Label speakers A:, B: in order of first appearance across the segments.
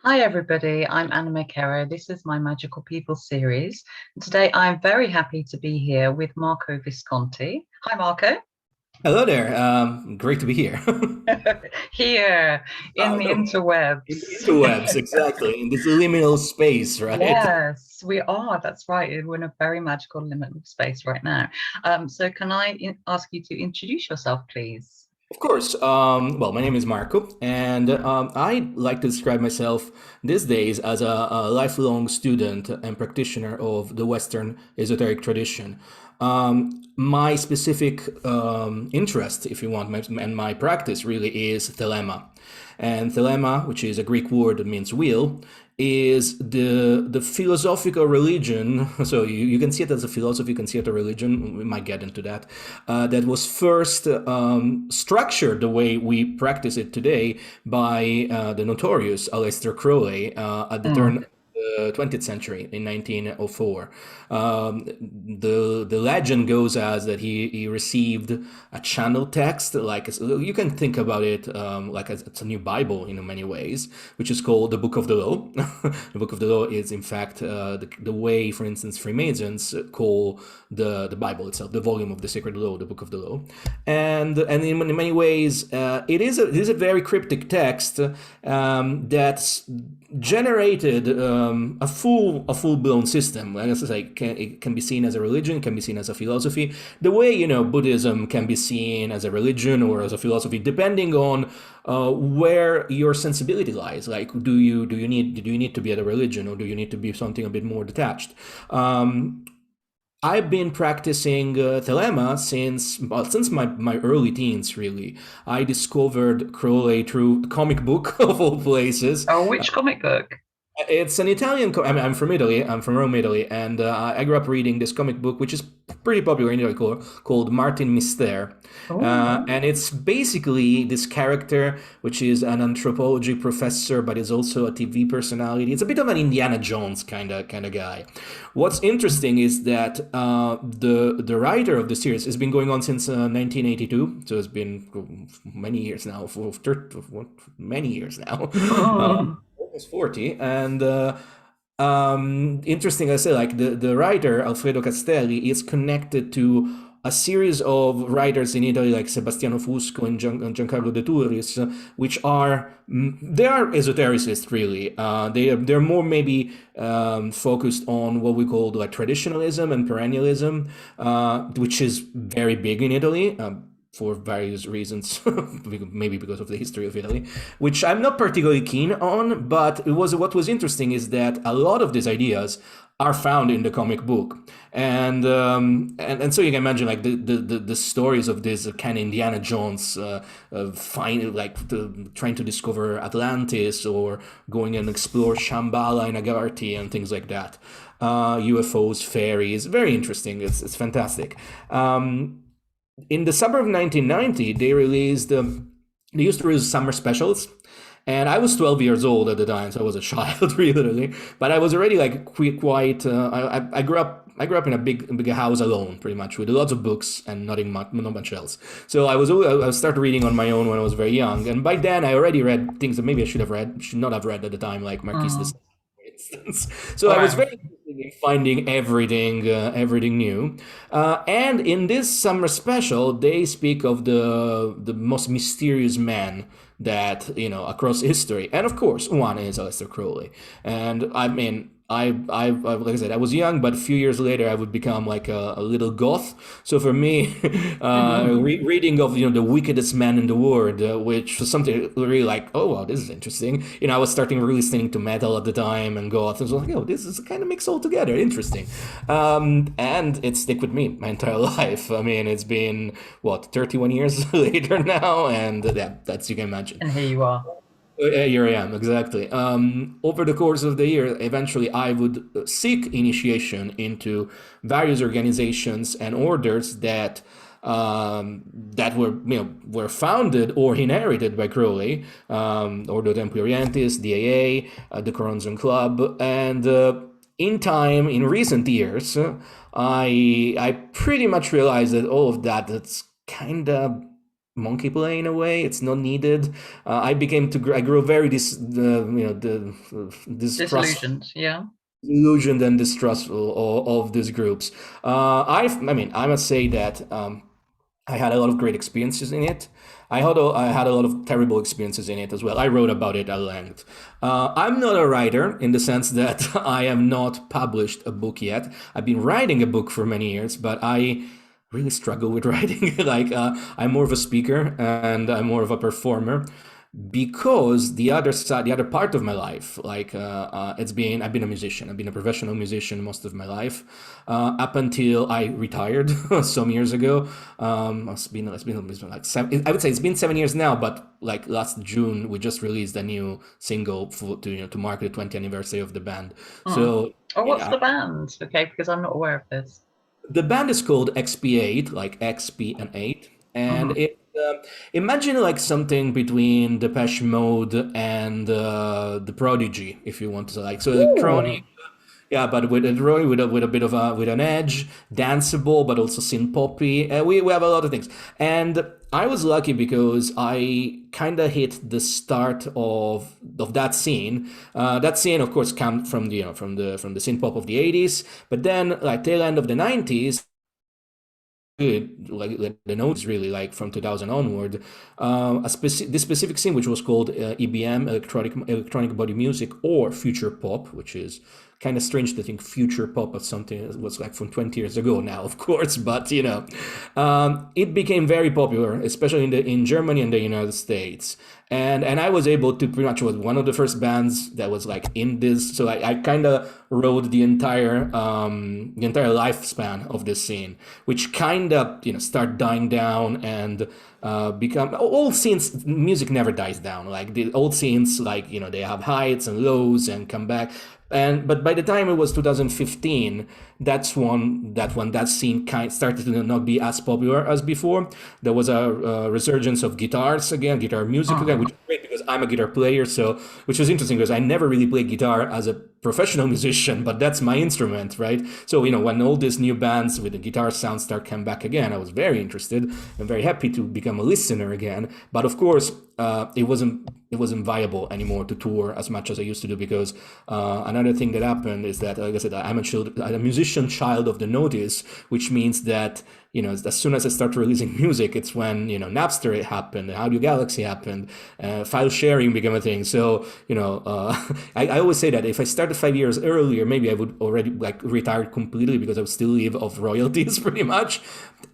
A: Hi, everybody. I'm Anna McKerrow. This is my Magical People series. Today, I'm very happy to be here with Marco Visconti. Hi, Marco.
B: Hello there. Great to be here.
A: Here in the
B: No, in the
A: interwebs.
B: interwebs, exactly, in this liminal space, right?
A: Yes, we are. That's right. We're in a very magical liminal space right now. So, can I ask you to introduce yourself, please?
B: Of course. Well, my name is Marco, and I like to describe myself these days as a lifelong student and practitioner of the Western esoteric tradition. My specific interest, if you want, and my practice really is thelema. And thelema, which is a Greek word that means wheel, is the philosophical religion. So you can see it as a philosophy, you can see it as a religion. We might get into that. That was first structured the way we practice it today by the notorious Aleister Crowley at the turn
A: Mm.
B: of the 20th century in 1904. The legend goes as that he received a channel text, like you can think about it like it's a new Bible in many ways, which is called the Book of the Law. The Book of the Law is, in fact, the way, for instance, Freemasons call the Bible itself, the volume of the Sacred Law, the Book of the Law, and in many ways, it is a very cryptic text that's generated a full blown system. Like I say, it can be seen as a religion, can be seen as a philosophy. The way Buddhism can be seen as a religion or as a philosophy, depending on where your sensibility lies. Like, do you need to be at a religion, or do you need to be something a bit more detached? I've been practicing thelema since my early teens. Really, I discovered Crowley through comic book of all places.
A: Oh, which comic book?
B: It's an Italian. I'm from Italy. I'm from Rome, Italy, and I grew up reading this comic book, which is pretty popular in Italy, called Martin Mister,
A: Oh,
B: and it's basically this character, which is an anthropology professor, but is also a TV personality. It's a bit of an Indiana Jones kind of guy. What's interesting is that the writer of the series has been going on since 1982, so it's been many years now, many years now.
A: oh,
B: Almost 40. And interesting, I say, like the writer Alfredo Castelli is connected to a series of writers in Italy like Sebastiano Fusco and Giancarlo De Turris, which are they are esotericists really. They're more maybe focused on what we call like traditionalism and perennialism, which is very big in Italy. For various reasons, maybe because of the history of Italy, which I'm not particularly keen on. But what was interesting is that a lot of these ideas are found in the comic book, and so you can imagine like the stories of this kind of Indiana Jones, trying to discover Atlantis or going and explore Shambhala and Agartha and things like that. UFOs, fairies, very interesting. It's fantastic. In the summer of 1990, they used to release summer specials. And I was 12 years old at the time, so I was a child, really, literally. But I was already like quite. I grew up. I grew up in a big house alone, pretty much, with lots of books and not much else. So I started reading on my own when I was very young, and by then I already read things that maybe I should not have read at the time, like Marquis de
A: oh.
B: Sade, for instance. So I was
A: Wow.
B: very interested in finding everything new. And in this summer special, they speak of the most mysterious man that across history, and of course, one is Aleister Crowley. And I mean, like I said, I was young, but a few years later, I would become like a little goth. So for me, reading of the wickedest man in the world, which was something really like, oh wow, this is interesting. I was starting really listening to metal at the time and goth. I was like, oh, this is kind of mix all together, interesting. And it stick with me my entire life. I mean, it's been what 31 years later now, and yeah, that's you can imagine.
A: And here you are.
B: Here I am, exactly. Over the course of the year, eventually I would seek initiation into various organizations and orders that were founded or inherited by Crowley, Ordo Templi Orientis, DAA, the Coronation Club, and in recent years, I pretty much realized that all of that's kind of monkey play in a way. It's not needed. I grew very distrustful,
A: Disillusioned, yeah.
B: illusioned and distrustful of these groups. I must say that I had a lot of great experiences in it. I had a lot of terrible experiences in it as well. I wrote about it at length. I'm not a writer in the sense that I have not published a book yet. I've been writing a book for many years, but I really struggle with writing. I'm more of a speaker and I'm more of a performer because the other part of my life, I've been a musician. I've been a professional musician most of my life, up until I retired some years ago. It's been like seven, I would say it's been 7 years now, but like last June we just released a new single to mark the 20th anniversary of the band.
A: Hmm.
B: So
A: Oh,
B: you
A: what's
B: know,
A: the band? Okay, because I'm not aware of this.
B: the band is called XP8, like XP and 8, and
A: Hmm.
B: imagine like something between Depeche Mode and the Prodigy, if you want to like so electronic.
A: Ooh.
B: Yeah, but with a bit of a with an edge, danceable, but also synth poppy. We have a lot of things, and I was lucky because I kind of hit the start of that scene. That scene, of course, came from the from the synth pop of the 80s, but then like tail end of the 90s, good like the notes really like from 2000 onward, this specific scene which was called EBM, electronic body music, or future pop, which is kind of strange to think future pop of something that was like from 20 years ago now, of course, but it became very popular, especially in Germany and the United States. And I was able to pretty much was one of the first bands that was like in this. So I kind of rode the entire lifespan of this scene, which kind of start dying down and become old scenes. Music never dies down. Like the old scenes, like they have heights and lows and come back. But by the time it was 2015, that scene kind started to not be as popular as before. There was a resurgence of guitars again, guitar music again,
A: Hmm.
B: which is great because I'm a guitar player. So which was interesting because I never really played guitar as a professional musician, but that's my instrument, right? So when all these new bands with the guitar sound start come back again, I was very interested and very happy to become a listener again. But of course, it wasn't viable anymore to tour as much as I used to do because another thing that happened is that, like I said, I'm a musician child of the noughties, which means that as soon as I start releasing music, it's when Napster happened, Audio Galaxy happened, file sharing became a thing. So I always say that if I started 5 years earlier, maybe I would already like retire completely because I would still live off royalties pretty much.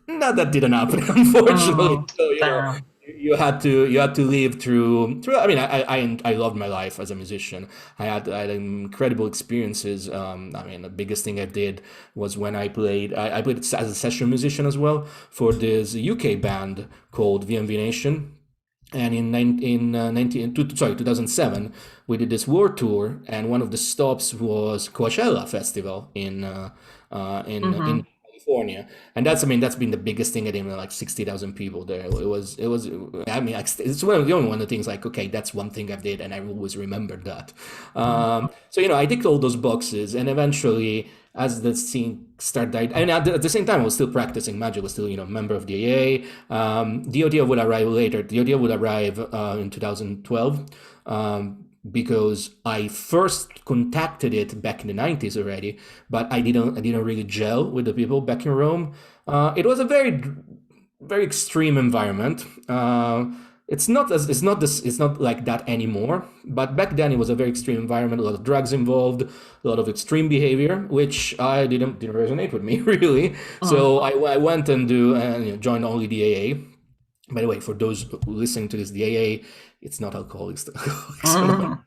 B: No, that didn't happen, unfortunately.
A: Mm.
B: So
A: Damn.
B: you had to live through. I mean, I loved my life as a musician. I had incredible experiences. I mean, the biggest thing I did was when I played as a session musician as well for this UK band called VMV Nation. And in 2007, we did this world tour, and one of the stops was Coachella Festival in
A: Hmm.
B: California. And that's been the biggest thing. I did, like 60,000 people there. It was. I mean, it's one of the things. Like, okay, that's one thing I did, and I always remembered that. So I ticked all those boxes, and eventually, as the scene started, and at the same time, I was still practicing magic. I was still, member of the AA. The idea would arrive later. The idea would arrive in 2012. Because I first contacted it back in the 90s already, but I didn't really gel with the people back in Rome. It was a very extreme environment. It's not like that anymore. But back then it was a very extreme environment. A lot of drugs involved, a lot of extreme behavior, which I didn't resonate with me really.
A: Mm.
B: So I went and joined only the AA. By the way, for those listening to this, the AA, it's not Alcoholics Anonymous.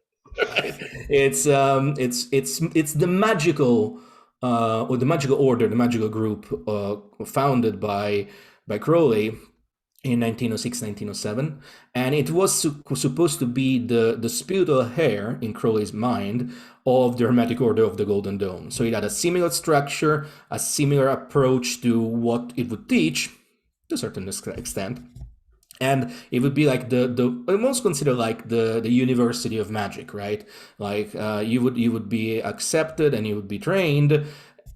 A: Mm.
B: It's the magical or the magical order, the magical group founded by Crowley in 1906, 1907, and it was supposed to be the spiritual heir in Crowley's mind of the Hermetic Order of the Golden Dawn. So it had a similar structure, a similar approach to what it would teach to a certain extent, and it would be like the almost considered like the university of magic, right? Like you would be accepted and you would be trained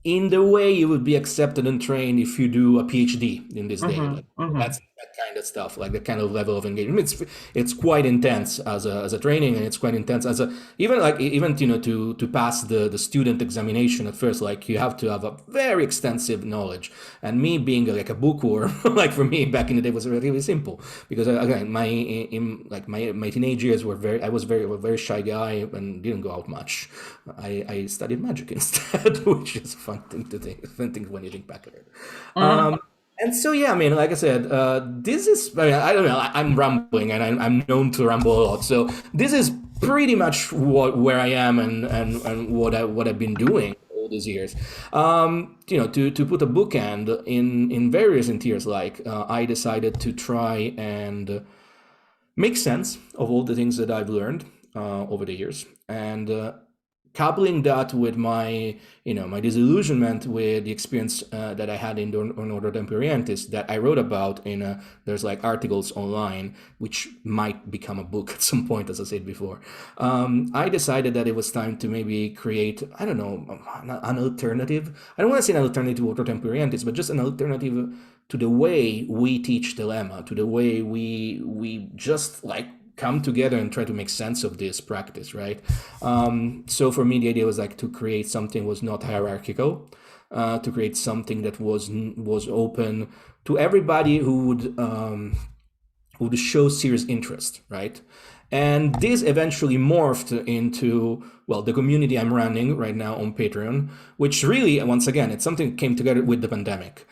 B: in the way you would be accepted and trained if you do a PhD in this day.
A: Hmm.
B: Like
A: Hmm.
B: that kind of stuff, like the kind of level of engagement. It's quite intense as a training, and it's quite intense as a even to pass the student examination at first. Like you have to have a very extensive knowledge. And me being like a bookworm, like for me back in the day was relatively simple because again my teenage years were very I was very a very shy guy and didn't go out much. I studied magic instead, which is a fun thing when you think back at it.
A: Mm.
B: Um, and so, yeah, I mean, like I said, this is, I mean, I don't know, I'm rambling and I'm known to ramble a lot. So this is pretty much where I am and what I've been doing all these years. To put a bookend in various interiors, like I decided to try and make sense of all the things that I've learned over the years. And coupling that with my disillusionment with the experience that I had in Ordo Temporientis that I wrote about there's like articles online which might become a book at some point, as I said before. I decided that it was time to maybe create, I don't know, an alternative. I don't want to say an alternative to Ordo Temporientis, but just an alternative to the way we teach dilemma, to the way we just like come together and try to make sense of this practice, right? So for me, the idea was like to create something was not hierarchical, to create something that was open to everybody who would show serious interest, right? And this eventually morphed into, well, the community I'm running right now on Patreon, which really, once again, it's something that came together with the pandemic.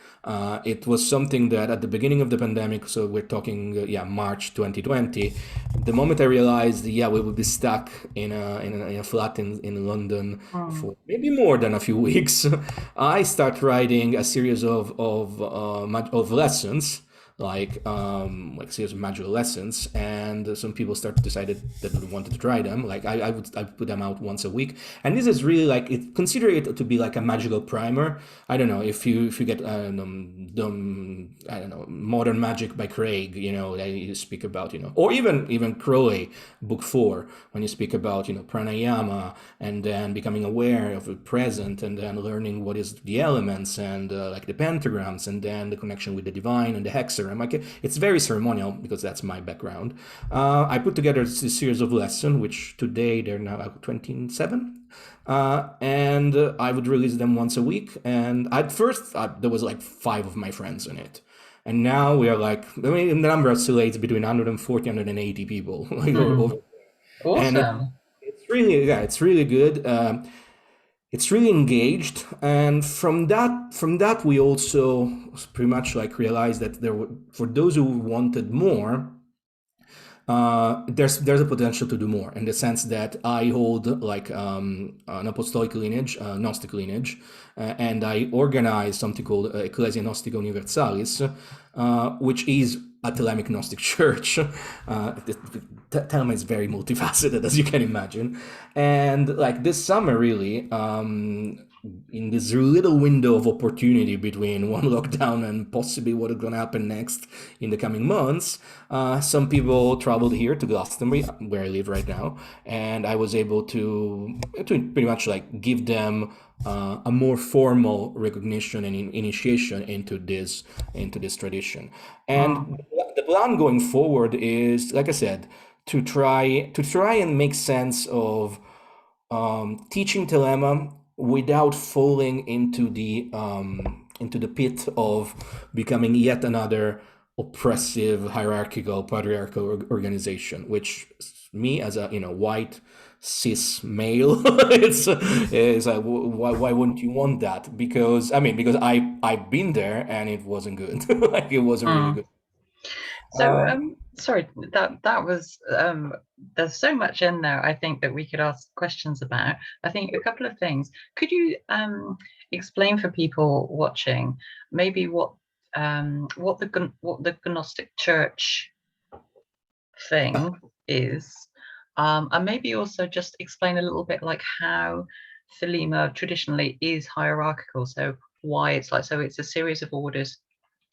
B: It was something that at the beginning of the pandemic, so we're talking, March 2020, the moment I realized, we would be stuck in a flat in London
A: Mm.
B: for maybe more than a few weeks, I start writing a series of lessons like serious magical lessons, and some people decided that they wanted to try them. Like I put them out once a week, and this is really like consider it to be like a magical primer. I don't know if you get I don't know, Modern Magic by Craig, that you speak about, or even Crowley book 4, when you speak about pranayama and then becoming aware of the present and then learning what is the elements and like the pentagrams and then the connection with the divine and the hexagram. Like it's very ceremonial because that's my background. I put together this series of lessons, which today they're now 27. And I would release them once a week. And at first, there was like 5 of my friends in it. And now we are like, I mean, the number oscillates between 140 and 180 people. Like,
A: Mm.
B: and
A: Awesome.
B: it's really, yeah, it's really good. It's really engaged, and from that we also pretty much like realized that there were, for those who wanted more, there's a potential to do more in the sense that I hold like an apostolic lineage, Gnostic lineage, and I organize something called Ecclesia Gnostica Universalis, which is a Thelemic Gnostic church. Thelema is very multifaceted, as you can imagine, and like this summer, really, in this little window of opportunity between one lockdown and possibly what is going to happen next in the coming months, some people traveled here to Glastonbury, where I live right now, and I was able to pretty much like give them a more formal recognition and initiation into this tradition.
A: Mm.
B: And the plan going forward is, like I said, to try and make sense of teaching Telema without falling into the pit of becoming yet another oppressive, hierarchical, patriarchal organization, which me as a white cis male, it's like why wouldn't you want that? Because I've been there and it wasn't good. Like it wasn't really
A: Mm.
B: good.
A: So,
B: Uh,
A: sorry, that was there's so much in there, I think, that we could ask questions about. I think a couple of things. Could you explain for people watching maybe what the Gnostic Church thing is, and maybe also just explain a little bit like how Thelema traditionally is hierarchical. So why it's like, so it's a series of orders.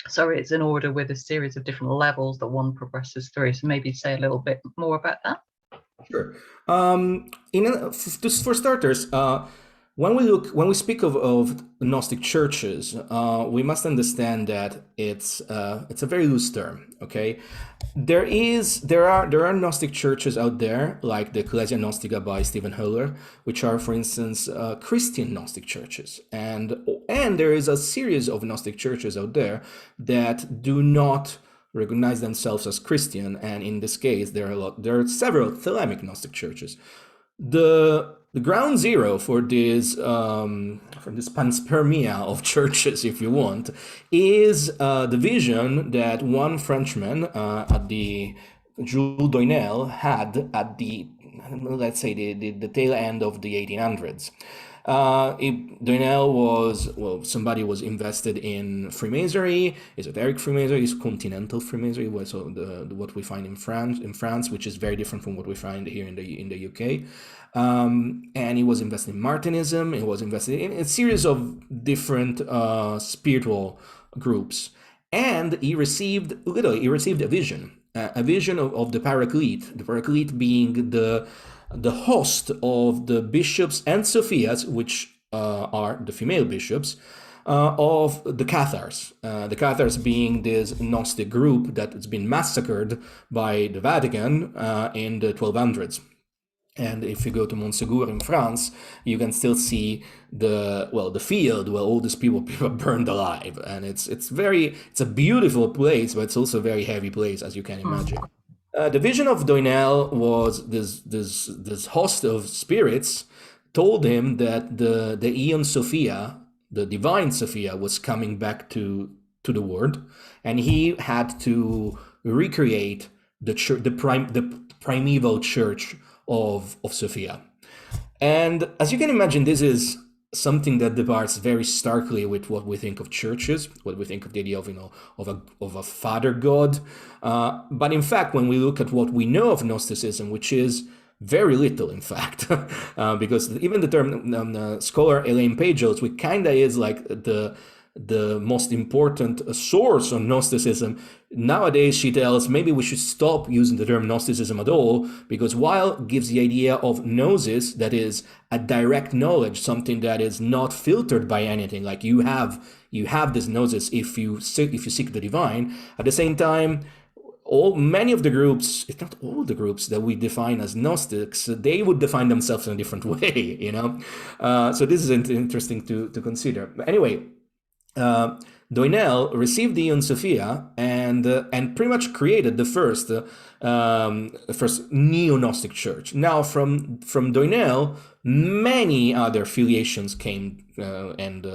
A: So it's an order with a series of different levels that one progresses through. So maybe say a little bit more about that.
B: Sure. Just for starters, when we speak of Gnostic churches, we must understand that it's a very loose term. Okay, there are Gnostic churches out there like the Ecclesia Gnostica by Stephen Hoeller, which are, for instance, Christian Gnostic churches, and there is a series of Gnostic churches out there that do not recognize themselves as Christian, and in this case, there are several Thelemic Gnostic churches. The ground zero for this panspermia of churches, if you want, is the vision that one Frenchman at the Jules Doinel had at the, let's say, the tail end of the 1800s. Doinel somebody was invested in Freemasonry, esoteric Freemasonry, continental Freemasonry, so what we find in France, which is very different from what we find here in the UK. And he was invested in Martinism. He was invested in a series of different spiritual groups, and he received a vision, of the Paraclete. The Paraclete being the host of the bishops and Sophias, which are the female bishops, of the Cathars. The Cathars being this Gnostic group that has been massacred by the Vatican in the 1200s. And if you go to Montségur in France, you can still see the field where all these people are burned alive, and it's a beautiful place, but it's also a very heavy place, as you can imagine. The vision of Doinel was this host of spirits told him that the Aeon Sophia, the divine Sophia, was coming back to the world, and he had to recreate the primeval church of Sophia. And as you can imagine, this is something that departs very starkly with what we think of churches, what we think of the idea of a father god. But in fact, when we look at what we know of Gnosticism, which is very little, in fact, because even the term scholar Elaine Pagels, which kinda is like the most important source on Gnosticism. Nowadays, she tells maybe we should stop using the term Gnosticism at all, because while it gives the idea of gnosis, that is a direct knowledge, something that is not filtered by anything, like you have this gnosis if you seek the divine. At the same time, many of the groups, if not all the groups that we define as Gnostics, they would define themselves in a different way, So this is interesting to consider. But anyway, Doinel received the Aeon Sophia and pretty much created the first neo-Gnostic church. Now, from Doinel, many other affiliations came and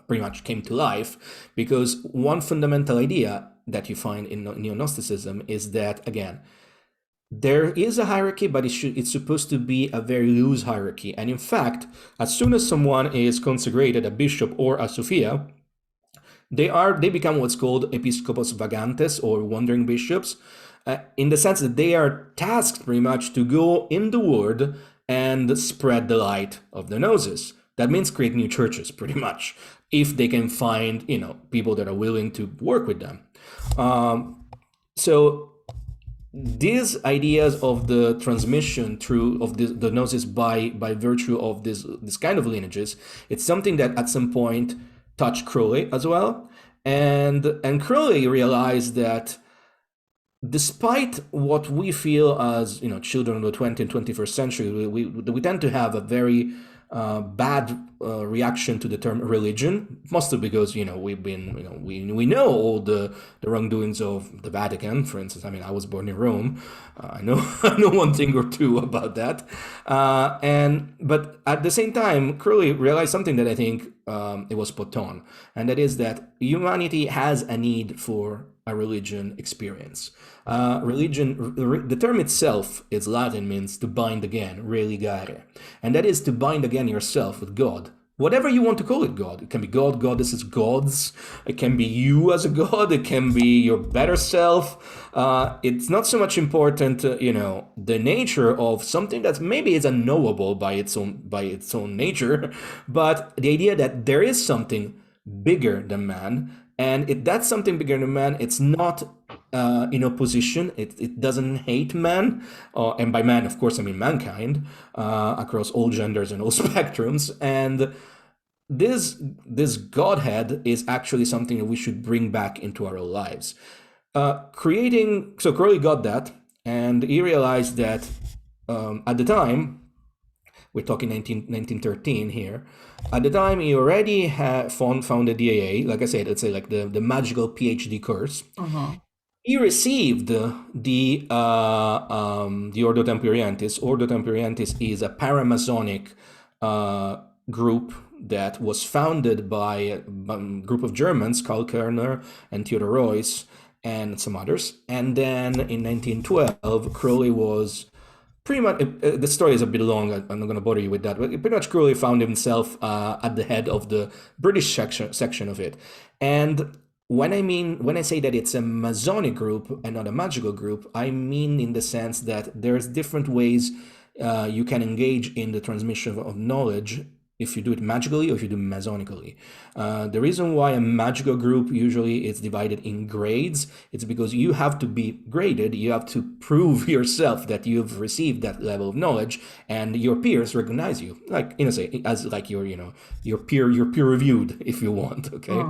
B: pretty much came to life, because one fundamental idea that you find in neo-Gnosticism is that, again, there is a hierarchy, but it's supposed to be a very loose hierarchy. And in fact, as soon as someone is consecrated a bishop or a Sophia, they become what's called episcopos vagantes, or wandering bishops, in the sense that they are tasked pretty much to go in the world and spread the light of the gnosis. That means create new churches, pretty much, if they can find people that are willing to work with them. So these ideas of the transmission of the gnosis by virtue of this kind of lineages, it's something that at some point touched Crowley as well, and Crowley realized that despite what we feel as children of the 20th and 21st century, we tend to have a very bad reaction to the term religion, mostly because we've been we know all the wrongdoings of the Vatican, for instance. I mean, I was born in Rome. I know one thing or two about that, but at the same time, Crowley realized something that I think it was spot on, and that is that humanity has a need for a religion experience. The term itself is Latin, means to bind again, religare, and that is to bind again yourself with God. Whatever you want to call it, God. It can be God, goddesses, gods. It can be you as a god. It can be your better self. It's not so much important, the nature of something that maybe is unknowable by its own nature, but the idea that there is something bigger than man And that's something bigger than man. It's not in opposition. It doesn't hate man, and by man, of course, I mean mankind, across all genders and all spectrums. And this Godhead is actually something that we should bring back into our lives. So Crowley got that, and he realized that at the time, we're talking 1913 here. At the time, he already had founded the AA. Like I said, it's like the magical PhD course. He received the Ordo Temporientis. Ordo Temporientis is a paramasonic group that was founded by a group of Germans, Karl Kerner and Theodor Reuss, and some others. And then in 1912, Crowley was pretty much, the story is a bit long, I'm not going to bother you with that, but pretty much Crowley found himself at the head of the British section of it. And when I say that it's a Masonic group and not a magical group, I mean in the sense that there's different ways you can engage in the transmission of knowledge if you do it magically or if you do it masonically. The reason why a magical group usually is divided in grades, it's because you have to be graded, you have to prove yourself that you've received that level of knowledge, and your peers recognize you, like, say, as like your peer reviewed, if you want, okay?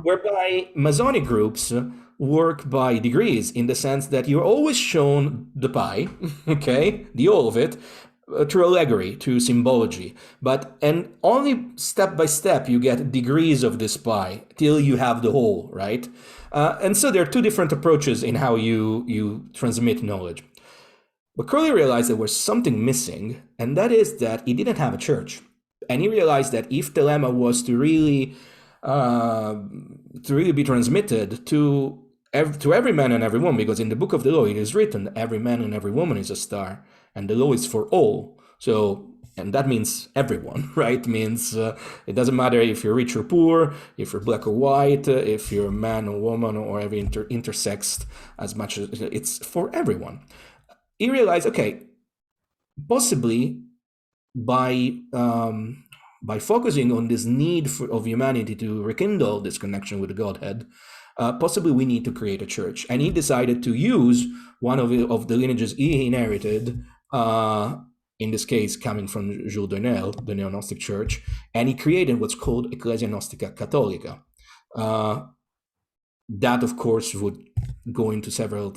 B: Whereby Masonic groups work by degrees, in the sense that you're always shown the pie, okay, the all of it, through allegory, through symbology, and only step by step you get degrees of this pie till you have the whole, right? And so there are two different approaches in how you transmit knowledge. But Crowley realized there was something missing, and that is that he didn't have a church. And he realized that if Telema was to really be transmitted to every man and every woman, because in the Book of the Law it is written, every man and every woman is a star, and the law is for all. So, and that means everyone, right? It means it doesn't matter if you're rich or poor, if you're black or white, if you're a man or woman, or every intersexed, as much as it's for everyone. He realized, okay, possibly by focusing on this need of humanity to rekindle this connection with the Godhead, possibly we need to create a church. And he decided to use one of the lineages he inherited, in this case coming from Jules Donnel, the Neo-Gnostic Church, and he created what's called Ecclesia Gnostica Cattolica. That, of course, would go into several,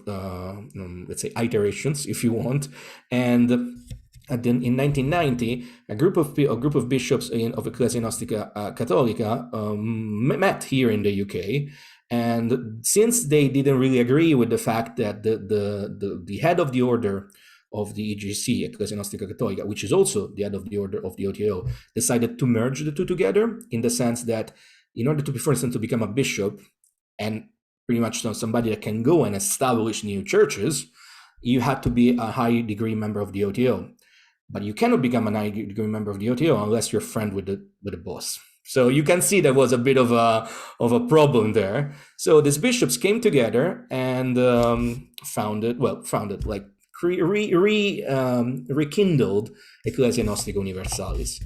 B: let's say, iterations, if you want. And then in 1990, a group of bishops of Ecclesia Gnostica Cattolica met here in the UK. And since they didn't really agree with the fact that the head of the order of the EGC, Ecclesia Gnostica Cattolica, which is also the head of the order of the OTO, decided to merge the two together, in the sense that in order to, for instance, to become a bishop and pretty much somebody that can go and establish new churches, you had to be a high degree member of the OTO. But you cannot become a high degree member of the OTO unless you're friend with the boss. So you can see there was a bit of a problem there. So these bishops came together and rekindled Ecclesia Gnostica Universalis.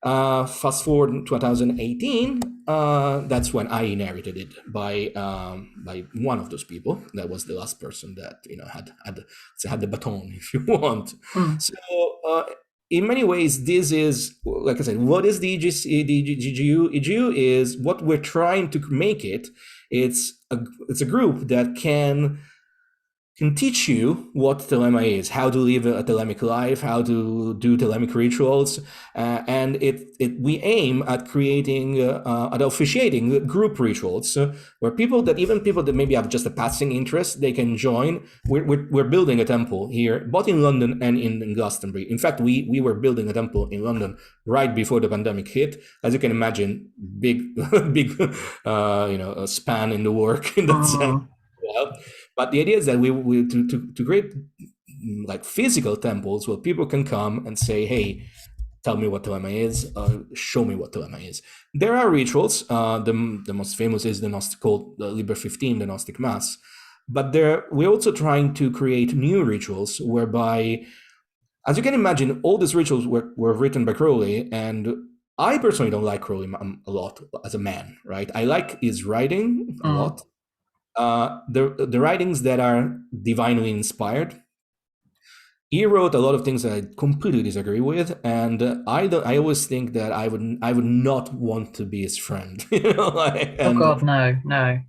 B: Fast forward in 2018, that's when I inherited it by one of those people. That was the last person that had the baton, if you want. So in many ways, this is, like I said, what is the EGU? EGU is what we're trying to make it. It's a group that can teach you what Telema is, how to live a Telemic life, how to do Telemic rituals, and we aim at creating, at officiating group rituals, where people that maybe have just a passing interest, they can join. We're building a temple here, both in London and in Glastonbury. In fact, we were building a temple in London right before the pandemic hit. As you can imagine, big a span in the work in that sense. Well, but the idea is that we to create like physical temples where people can come and say, hey, tell me what Telema is, show me what Telema is. There are rituals. The most famous is the Gnostic, called the Liber 15, the Gnostic Mass. But we're also trying to create new rituals whereby, as you can imagine, all these rituals were written by Crowley, and I personally don't like Crowley a lot as a man, right? I like his writing a
A: Mm.
B: lot. The writings that are divinely inspired. He wrote a lot of things that I completely disagree with, and I don't. I always think that I would not want to be his friend,
A: Oh
B: and
A: God, no, no.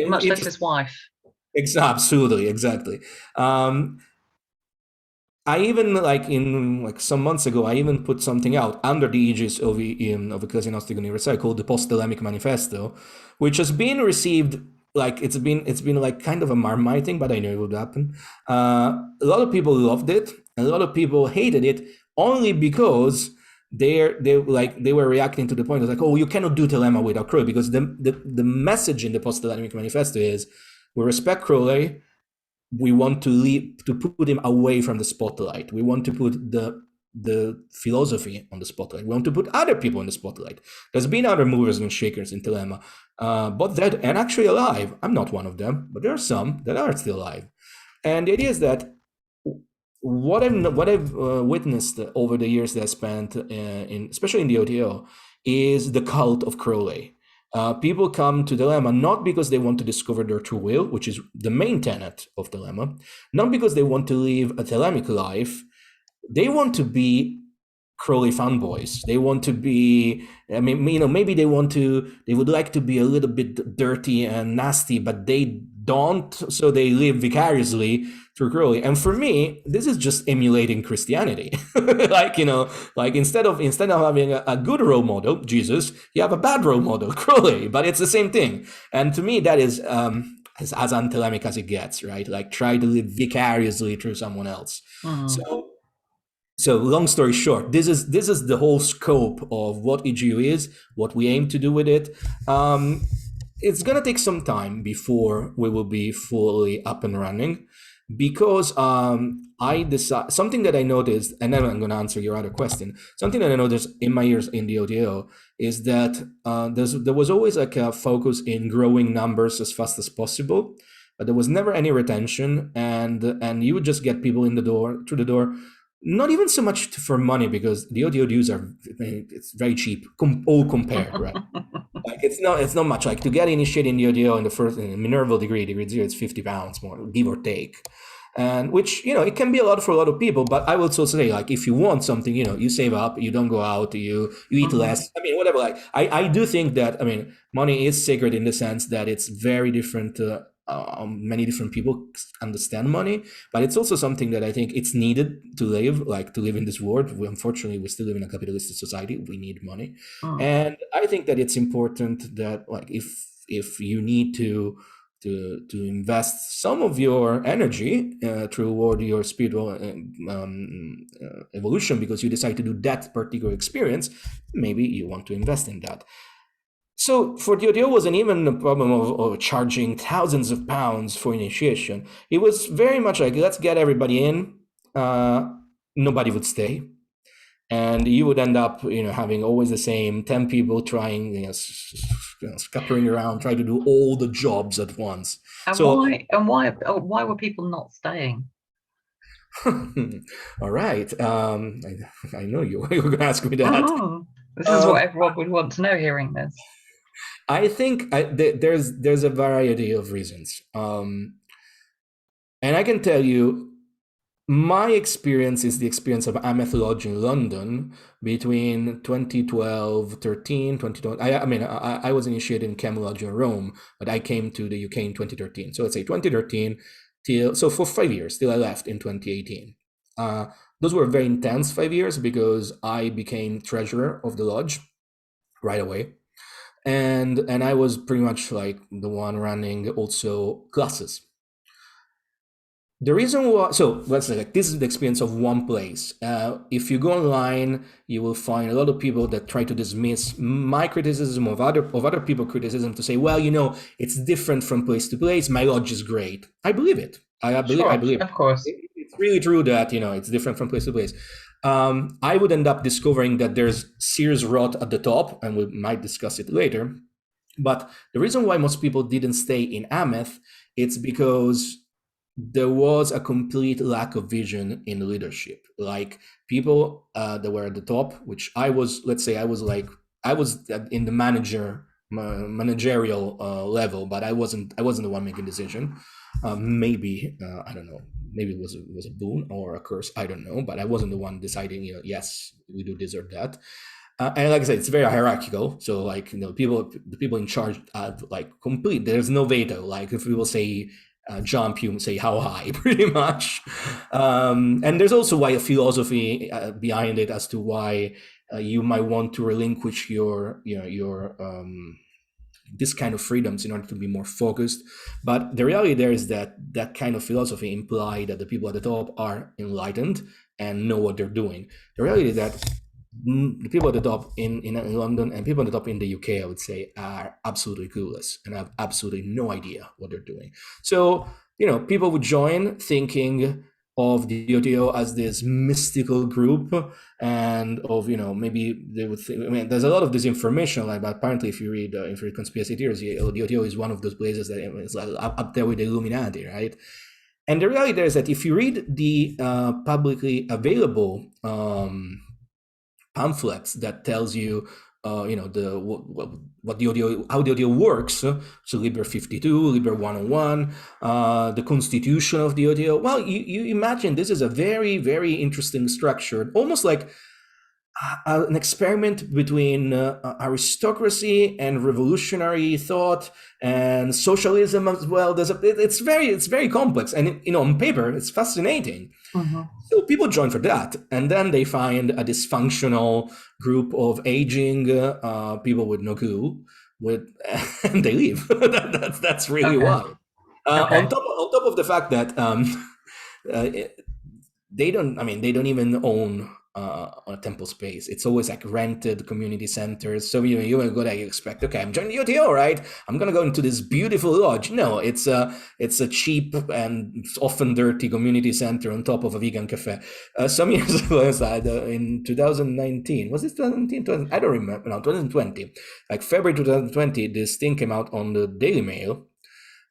A: Much less
B: it's
A: his wife.
B: absolutely exactly. Um, I even like in like some months ago, I even put something out under the aegis of Ecclesia Gnostica Universale called the Post-Thelemic Manifesto, which has been received like it's been like kind of a Marmite thing, but I knew it would happen. A lot of people loved it, and a lot of people hated it only because they were reacting to the point of like, oh, you cannot do Telema without Crowley, because the message in the Post-Thelemic Manifesto is we respect Crowley, we want to put him away from the spotlight. We want to put the philosophy on the spotlight. We want to put other people in the spotlight. There's been other movers and shakers in Telema, but dead and actually alive. I'm not one of them, but there are some that are still alive. And the idea is that what I've witnessed over the years that I spent in especially in the OTO is the cult of Crowley. People come to Dilemma not because they want to discover their true will, which is the main tenet of Dilemma, not because they want to live a Thelemic life. They want to be Crowley fanboys. They want to be, I mean, maybe they would like to be a little bit dirty and nasty, but they don't, so they live vicariously through Crowley. And for me, this is just emulating Christianity. like, like instead of having a good role model, Jesus, you have a bad role model, Crowley, but it's the same thing. And to me, that is, as anthelemic as it gets, right? Like try to live vicariously through someone else.
A: Mm.
B: So long story short, this is the whole scope of what EGU is, what we aim to do with it. It's gonna take some time before we will be fully up and running, because I decide something that I noticed, and then I'm gonna answer your other question. Something that I noticed in my years in the ODO is that there was always like a focus in growing numbers as fast as possible, but there was never any retention, and you would just get people in the door through the door, not even so much for money, because the ODO dues it's very cheap, all compared, right? Like it's not much. Like to get initiated in the ODO in the first in Minerval degree 0, it's £50 more, give or take. And which, it can be a lot for a lot of people, but I would also say, like, if you want something, you save up, you don't go out, you eat
A: Mm.
B: less. I mean, whatever. Like, I do think that, I mean, money is sacred in the sense that it's very different. Many different people understand money, but it's also something that I think it's needed to live in this world. Unfortunately, we still live in a capitalistic society. We need money.
A: Mm.
B: And I think that it's important that, like, if you need to invest some of your energy toward your spiritual evolution, because you decide to do that particular experience, maybe you want to invest in that. So for the ODO wasn't even a problem of charging thousands of pounds for initiation. It was very much like, let's get everybody in. Nobody would stay, and you would end up having always the same 10 people trying, scuppering around, trying to do all the jobs at once.
A: And
B: So
A: why were people not staying?
B: all right, I know you you're gonna ask me that.
A: Mhm. This is
B: um,
A: what everyone would want to know hearing this.
B: I think there's a variety of reasons, and I can tell you, my experience is the experience of Ameth Lodge in London between 2012, 13, 2012. I mean, I was initiated in Chem Lodge in Rome, but I came to the UK in 2013. So let's say 2013 so for 5 years till I left in 2018. Those were very intense 5 years, because I became treasurer of the lodge right away. And I was pretty much like the one running also classes. The reason why, so let's say, like, this is the experience of one place. If you go online, you will find a lot of people that try to dismiss my criticism of other people criticism, to say, well, it's different from place to place. My lodge is great. I believe it. I
A: Sure,
B: believe
A: of course.
B: it's really true that it's different from place to place. I would end up discovering that there's serious rot at the top, and we might discuss it later. But the reason why most people didn't stay in Ameth, it's because there was a complete lack of vision in leadership. Like people that were at the top, which I was, let's say, I was in the managerial level, but I wasn't the one making decision. Maybe I don't know. Maybe it was a boon or a curse. I don't know. But I wasn't the one deciding. Yes, we do this or that. And like I said, it's very hierarchical. So like the people in charge like complete. There's no veto. Like if people say jump, you say how high, pretty much. And there's also why a philosophy behind it as to why you might want to relinquish your this kind of freedoms in order to be more focused. But the reality there is that that kind of philosophy implies that the people at the top are enlightened and know what they're doing. The reality is that the people at the top in London and people at the top in the UK, I would say, are absolutely clueless and have absolutely no idea what they're doing. So, people would join thinking of the OTO as this mystical group and of, maybe they would think, I mean, there's a lot of disinformation, like, but apparently if you read conspiracy theories, the OTO is one of those places that is like up there with the Illuminati, right? And the reality there is that if you read the publicly available pamphlets that tells you the what the audio how the audio works, so Liber 52, Liber 101, the constitution of the audio. Well, you imagine this is a very, very interesting structure, almost like an experiment between aristocracy and revolutionary thought and socialism as well. It's very complex, and on paper it's fascinating.
A: Mm-hmm.
B: So people join for that, and then they find a dysfunctional group of aging people with no clue, and they leave. That's really
A: Okay.
B: why.
A: Okay.
B: On top of the fact that uh, they don't. I mean, they don't even own a temple space. It's always like rented community centers. So you go there, you expect, okay, I'm joining the UTO, right? I'm gonna go into this beautiful lodge. No, it's a cheap and often dirty community center on top of a vegan cafe. Some years ago, in 2019, was it 2019? I don't remember. No, 2020, like February 2020, this thing came out on the Daily Mail.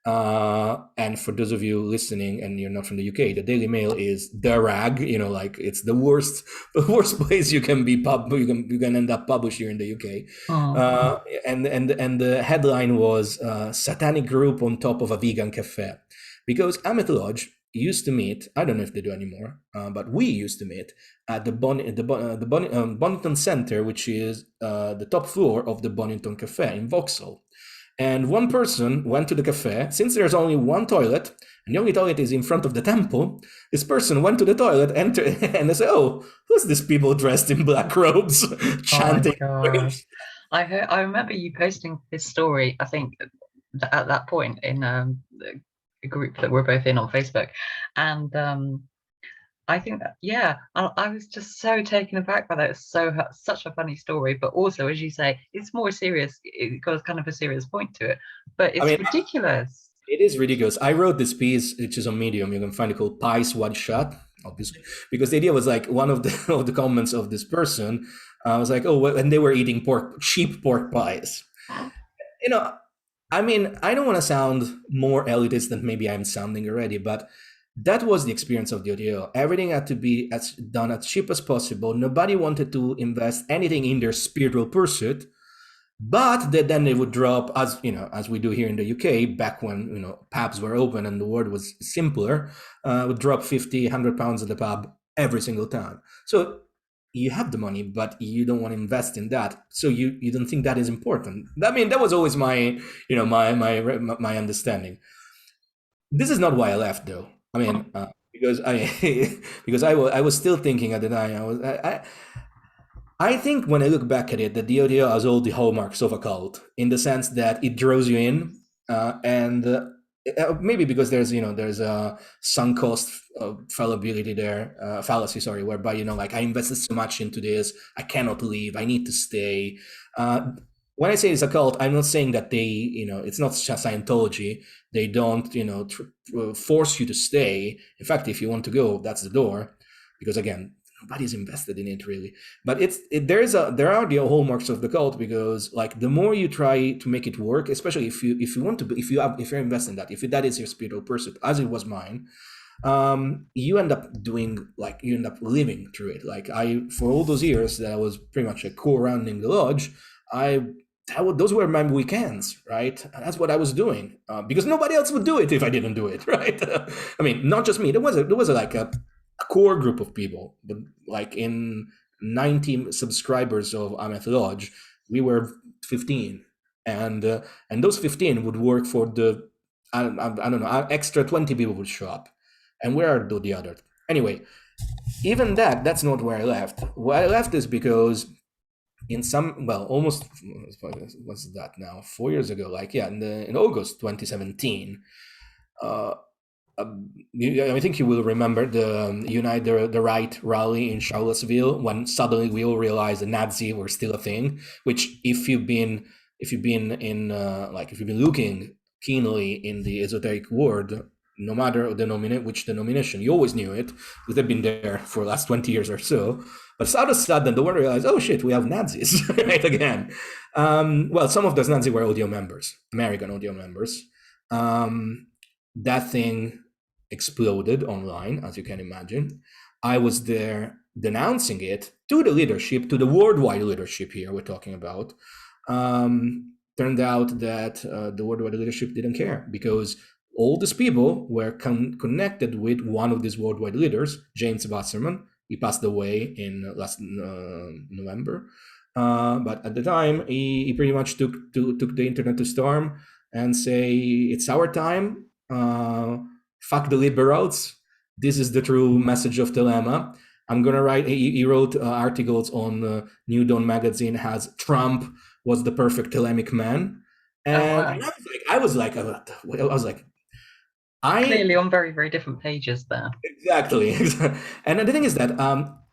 B: And for those of you listening and you're not from the UK, the Daily Mail is the rag. Like it's the worst, the worst place you can be you can end up published here in the UK.
A: Mm.
B: And the headline was "Satanic Group on Top of a Vegan Cafe," because Amet Lodge used to meet. I don't know if they do anymore, but we used to meet at the Bonington Center, which is the top floor of the Bonington Cafe in Vauxhall. And one person went to the cafe. Since there's only one toilet, and the only toilet is in front of the temple, this person went to the toilet, entered, and they said, "Oh, who's this people dressed in black robes
A: Oh my
B: chanting?"
A: God. I remember you posting this story, I think at that point in the group that we're both in on Facebook. And I think that, yeah, I was just so taken aback by that. It's such a funny story, but also, as you say, it's more serious. It got kind of a serious point to it, but
B: I
A: it's
B: mean,
A: ridiculous.
B: it is ridiculous. I wrote this piece, which is on Medium. You can find it called "Pies One Shot," obviously, because the idea was like one of the of the comments of this person. I was like, "Oh," and they were eating cheap pork pies. You know, I mean, I don't want to sound more elitist than maybe I'm sounding already, but that was the experience of the ODO. Everything had to be done as cheap as possible. Nobody wanted to invest anything in their spiritual pursuit, but then they would drop, as we do here in the UK, back when pubs were open and the world was simpler, would drop 50, £100 at the pub every single time. So you have the money, but you don't want to invest in that. So you don't think that is important. I mean, that was always my my understanding. This is not why I left, though. I mean, because I because I was still thinking at the time. I think when I look back at it, that the ODO has all the hallmarks of a cult in the sense that it draws you in, and maybe because there's a sunk cost fallibility there, fallacy, sorry, whereby like I invested so much into this, I cannot leave, I need to stay. When I say it's a cult, I'm not saying that it's not just Scientology. They don't force you to stay. In fact, if you want to go, that's the door. Because again, nobody's invested in it really. But there are the hallmarks of the cult, because like the more you try to make it work, especially if you want to, if you're invested in that, if that is your spiritual pursuit, as it was mine, you end up living through it. Like for all those years that I was pretty much a co-rounding the lodge, those were my weekends, right? And that's what I was doing, because nobody else would do it if I didn't do it, right? I mean, not just me. There was like a core group of people, but like in 90 subscribers of Ameth Lodge, we were 15, and those 15 would work for the I don't know, extra 20 people would show up, and where are the others? Anyway, even that's not where I left. Where I left is because almost, what's that now, 4 years ago, like, yeah, in August 2017, I think you will remember the Unite the Right rally in Charlottesville, when suddenly we all realized the Nazi were still a thing. Which, if you've been looking keenly in the esoteric world, no matter which denomination, you always knew it, because they've been there for the last 20 years or so. But all of a sudden, the world realized, oh shit, we have Nazis right again. Well, some of those Nazis were audio members, American audio members. That thing exploded online, as you can imagine. I was there denouncing it to the leadership, to the worldwide leadership here we're talking about. Turned out that the worldwide leadership didn't care, because all these people were connected with one of these worldwide leaders, James Wasserman. He passed away in last November. But at the time, he pretty much took the internet to storm and say, it's our time. Fuck the liberals. This is the true message of Telema. I'm gonna write. He wrote articles on New Dawn magazine as Trump was the perfect Telemic man, and I was like,
A: clearly on very, very different pages there.
B: Exactly. And the thing is that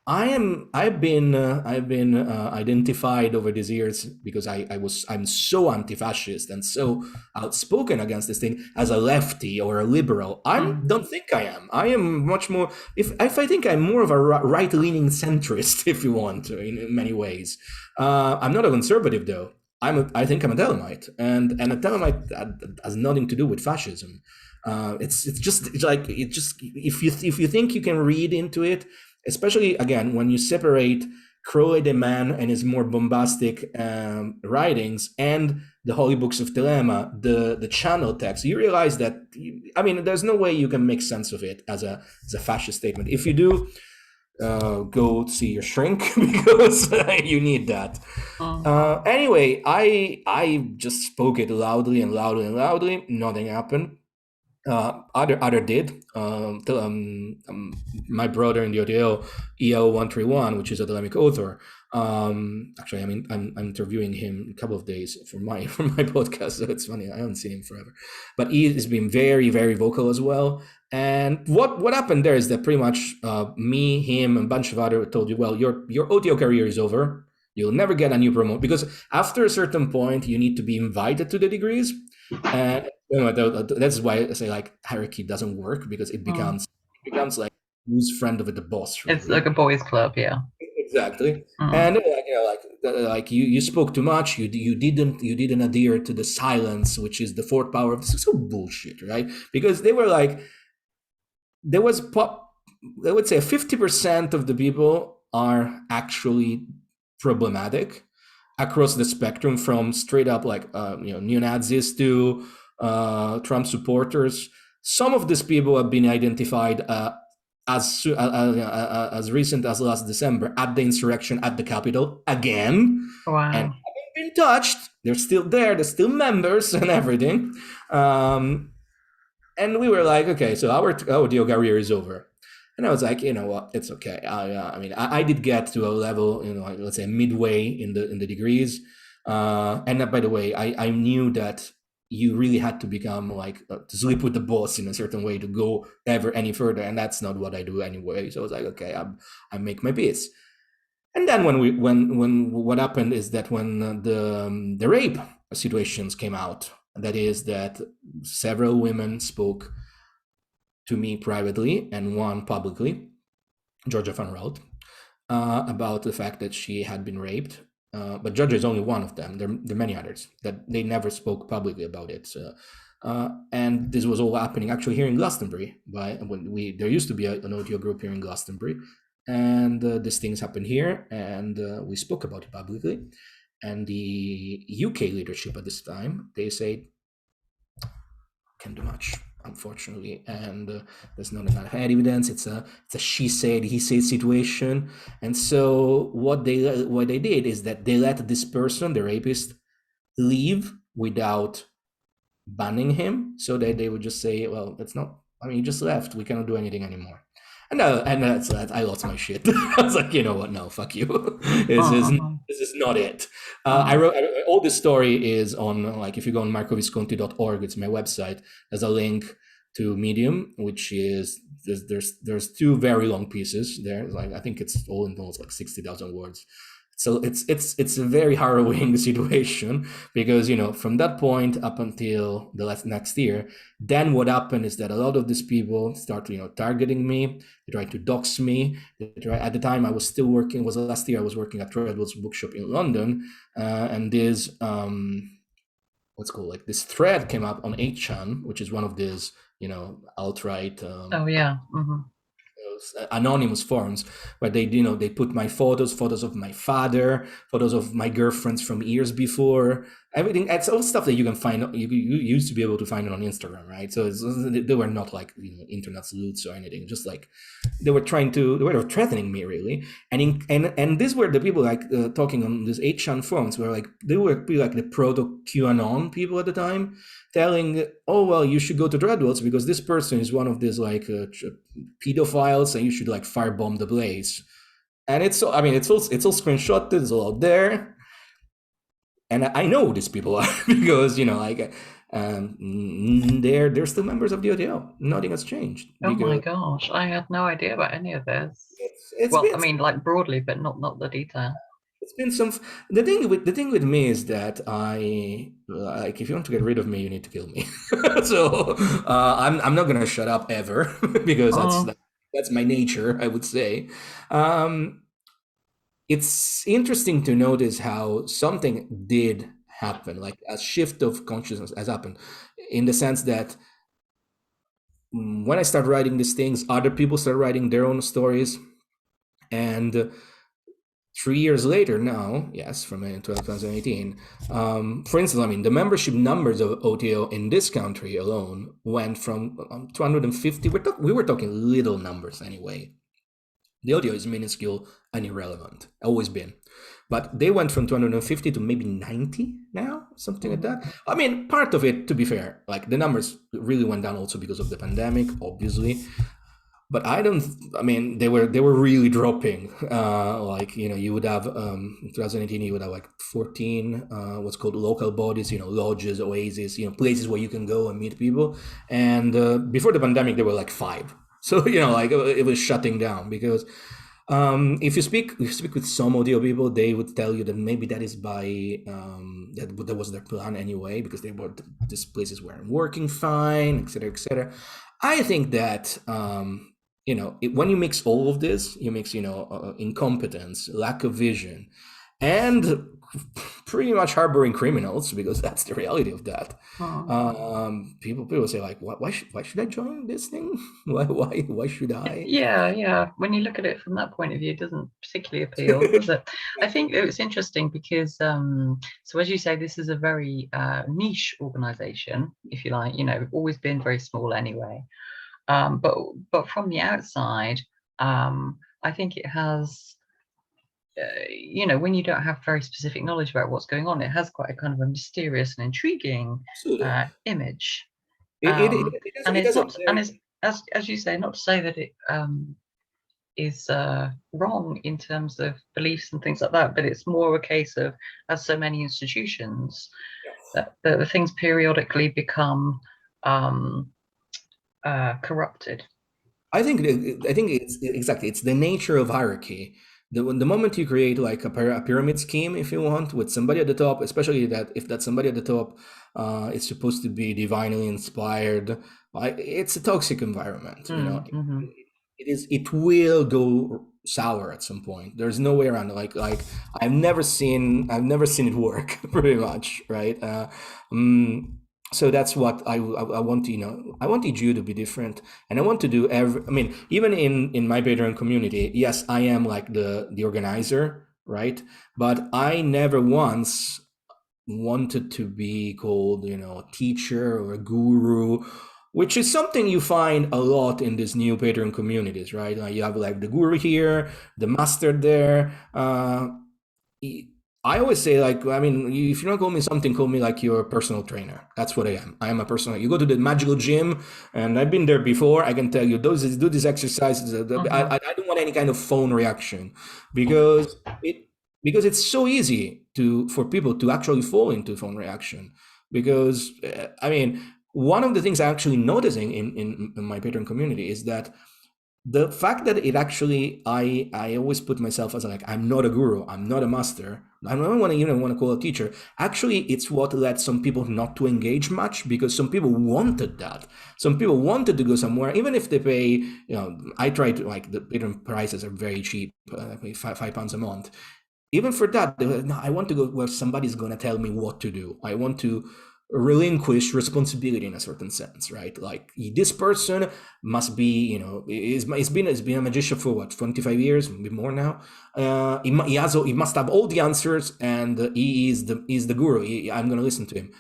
B: I've been identified over these years, because I'm so anti-fascist and so outspoken against this thing, as a lefty or a liberal. Don't think I am. I am much more. If I think I'm more of a right-leaning centrist, if you want, in many ways. I'm not a conservative though. I think I'm a Thelemite, and a Thelemite has nothing to do with fascism. It's just if you think you can read into it, especially again when you separate Crowley the man and his more bombastic writings and the holy books of Telema, the channel text, you realize that, I mean, there's no way you can make sense of it as a fascist statement. If you do, go see your shrink, because you need that. Anyway, I just spoke it loudly and loudly and loudly. Nothing happened. Other did. My brother in the OTL, EL131, which is a Thelemic author. Actually, I mean, I'm interviewing him in a couple of days for my podcast, so it's funny. I haven't seen him forever, but he has been very, very vocal as well. And what happened there is that pretty much me, him, and a bunch of other told you, well, your OTO career is over. You'll never get a new promote, because after a certain point, you need to be invited to the degrees. And that's why I say, like, hierarchy doesn't work, because it becomes like who's friend of the boss. Really.
A: It's like a boys' club, yeah.
B: Exactly. And like you spoke too much. You didn't adhere to the silence, which is the fourth power. It's so bullshit, right? Because they were like, I would say 50% of the people are actually problematic across the spectrum, from straight up like neo-Nazis to Trump supporters. Some of these people have been identified as recent as last December at the insurrection at the Capitol again.
A: Wow.
B: And haven't been touched. They're still there. They're still members and everything. And we were like, okay, so our audio career is over. And I was like, you know what, it's okay. I mean, I did get to a level, like, let's say midway in the degrees. And by the way, I knew that you really had to become like to sleep with the boss in a certain way to go ever any further, and that's not what I do anyway. So I was like, okay, I make my peace. And then when what happened is that when the rape situations came out, that is that several women spoke to me privately and one publicly, Georgia Van Rout. about the fact that she had been raped. But Judge is only one of them. There are many others that they never spoke publicly about it. And this was all happening actually here in Glastonbury. There used to be an audio group here in Glastonbury, and these things happened here, and we spoke about it publicly. And the UK leadership at this time, they said, can't do much, unfortunately, and there's not enough evidence. It's a she said he said situation, and so what they did is that they let this person, the rapist, leave without banning him, so that they would just say, well, that's not. I mean, he just left. We cannot do anything anymore. And that's that. I lost my shit. I was like, you know what? No, fuck you. This is not it. I wrote all this story is on, like, if you go on marcovisconti.org, it's my website. There's a link to Medium, which is there's two very long pieces there. Like, I think it's all in all, it's like 60,000 words. So it's a very harrowing situation, because, you know, from that point up until the next year, then what happened is that a lot of these people start, you know, targeting me. They try to dox me. At the time I was still working, was last year I was working at Treadwell's bookshop in London, and this what's called, like, this thread came up on 8chan, which is one of these, you know, alt-right
A: Oh yeah. Mm-hmm.
B: anonymous forums, where they, you know, they put my photos of my father, photos of my girlfriends from years before, everything. It's all stuff that you can find, you used to be able to find it on Instagram, right? So they were not like, you know, internet sleuths or anything, just like they were threatening me, really. And these were the people, like, talking on this 8chan forums, where, like, they were like the proto QAnon people at the time, telling, oh, well, you should go to Dreadwells because this person is one of these, like, pedophiles, and you should, like, firebomb the place. And it's all screenshotted, it's all out there, and I know who these people are because, you know, like, they're still members of the OTL. Nothing has changed.
A: Oh my gosh, I had no idea about any of this. I mean, like, broadly, but not the detail.
B: It's been some. The thing with me is that I, like, if you want to get rid of me, you need to kill me. So I'm not gonna shut up ever because that's my nature, I would say. It's interesting to notice how something did happen, like a shift of consciousness has happened, in the sense that when I start writing these things, other people start writing their own stories, and 3 years later now, yes, from 2018, for instance, I mean, the membership numbers of OTO in this country alone went from 250, we were talking little numbers anyway. The OTO is minuscule and irrelevant, always been. But they went from 250 to maybe 90 now, something like that. I mean, part of it, to be fair, like, the numbers really went down also because of the pandemic, obviously. But they were really dropping. Like, you know, you would have, 2018, you would have like 14 what's called local bodies, you know, lodges, oases, you know, places where you can go and meet people. And before the pandemic, there were like 5. So, you know, like, it was shutting down because if you speak with some audio people, they would tell you that maybe that is by that was their plan anyway, because these places weren't working fine, etc., etc. I think that you know, when you mix all of this, you mix, you know, incompetence, lack of vision, and pretty much harboring criminals, because that's the reality of that. People say, like, why should I join this thing? Why should I?
A: Yeah. When you look at it from that point of view, it doesn't particularly appeal, does it? I think it's interesting because, so as you say, this is a very niche organization, if you like. You know, always been very small anyway. But from the outside, I think it has, you know, when you don't have very specific knowledge about what's going on, it has quite a kind of a mysterious and intriguing image. And it's not, and it's, as you say, not to say that it is wrong in terms of beliefs and things like that, but it's more a case of, as so many institutions, that the things periodically become corrupted.
B: I think it's exactly, it's the nature of hierarchy. The moment you create, like, a pyramid scheme, if you want, with somebody at the top, especially if that somebody at the top is supposed to be divinely inspired, it's a toxic environment. You know, it will go sour at some point. There's no way around it. I've never seen it work pretty much, right? So that's what I want to, I wanted you to be different, and I want to do I mean, even in my Patreon community, yes, I am like the organizer, right? But I never once wanted to be called, a teacher or a guru, which is something you find a lot in these new Patreon communities, right? Like you have like the guru here, the master there. I always say, like, I mean, if you're not calling me something, call me like your personal trainer. That's what I am. I am a personal. You go to the magical gym, and I've been there before. I can tell you, do these exercises.
A: Mhm.
B: I don't want any kind of phone reaction, because it because it's so easy for people to actually fall into phone reaction. Because I mean, one of the things I'm actually noticing in my Patreon community is that the fact that it actually I always put myself as like, I'm not a guru, I'm not a master, I don't want to even want to call a teacher. Actually, it's what led some people not to engage much, because some people wanted that. Some people wanted to go somewhere, even if they pay, I try to, like, the Patreon prices are very cheap, like £5 a month. Even for that, they were like, no, I want to go where somebody's going to tell me what to do. I want to relinquish responsibility in a certain sense, right? Like, this person must be, he's been a magician for what, 25 years, maybe more now. He must have all the answers, and he is the guru. I'm going to listen to him.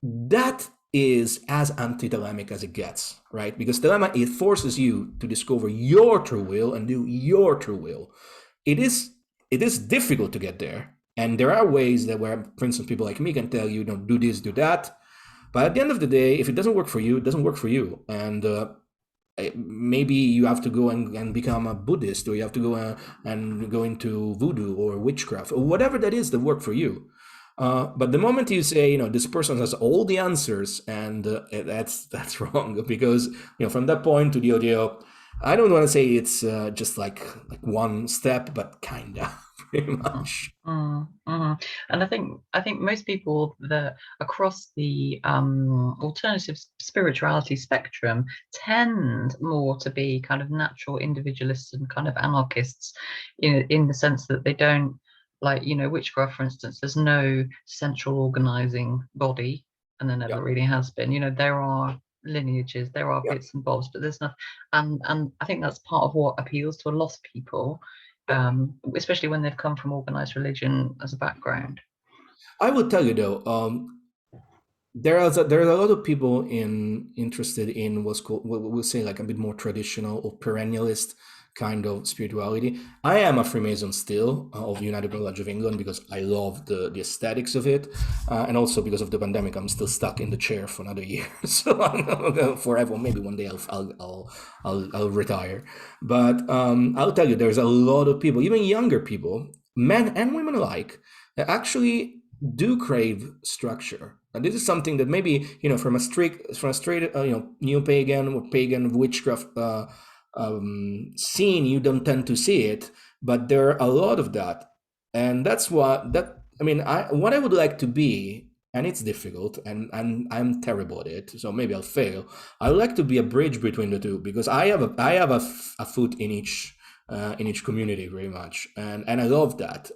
B: That is as anti-thelemic as it gets, right? Because dilemma, it forces you to discover your true will and do your true will. It is difficult to get there, and there are ways that where, for instance, people like me can tell you, do this, do that. But at the end of the day, if it doesn't work for you, it doesn't work for you. And maybe you have to go and become a Buddhist, or you have to go and go into voodoo or witchcraft or whatever that is that work for you. But the moment you say, this person has all the answers, and that's wrong, because from that point to the audio, I don't want to say it's just like one step, but kinda pretty
A: Mm,
B: much.
A: And I think most people that across the alternative spirituality spectrum tend more to be kind of natural individualists and kind of anarchists, in the sense that they don't, like, witchcraft, for instance. There's no central organizing body, and there
B: Yeah,
A: never really has been. There are lineages, there are
B: yeah,
A: bits and bobs, but there's nothing. And I think that's part of what appeals to a lot of people,
B: yeah.
A: especially when they've come from organized religion as a background.
B: I will tell you though, there are a lot of people interested in what's called, what we'll say, like a bit more traditional or perennialist kind of spirituality. I am a Freemason still, of United College of England, because I love the aesthetics of it, and also because of the pandemic, I'm still stuck in the chair for another year, so I'm gonna go forever. Maybe one day I'll retire. But I'll tell you, there's a lot of people, even younger people, men and women alike, that actually do crave structure. And this is something that maybe, from a straight, neo pagan or pagan witchcraft scene, you don't tend to see it, but there are a lot of that. And that's I mean, what I would like to be, and it's difficult, and I'm terrible at it, so maybe I'll fail. I would like to be a bridge between the two, because I have a foot in each community, very much, and I love that,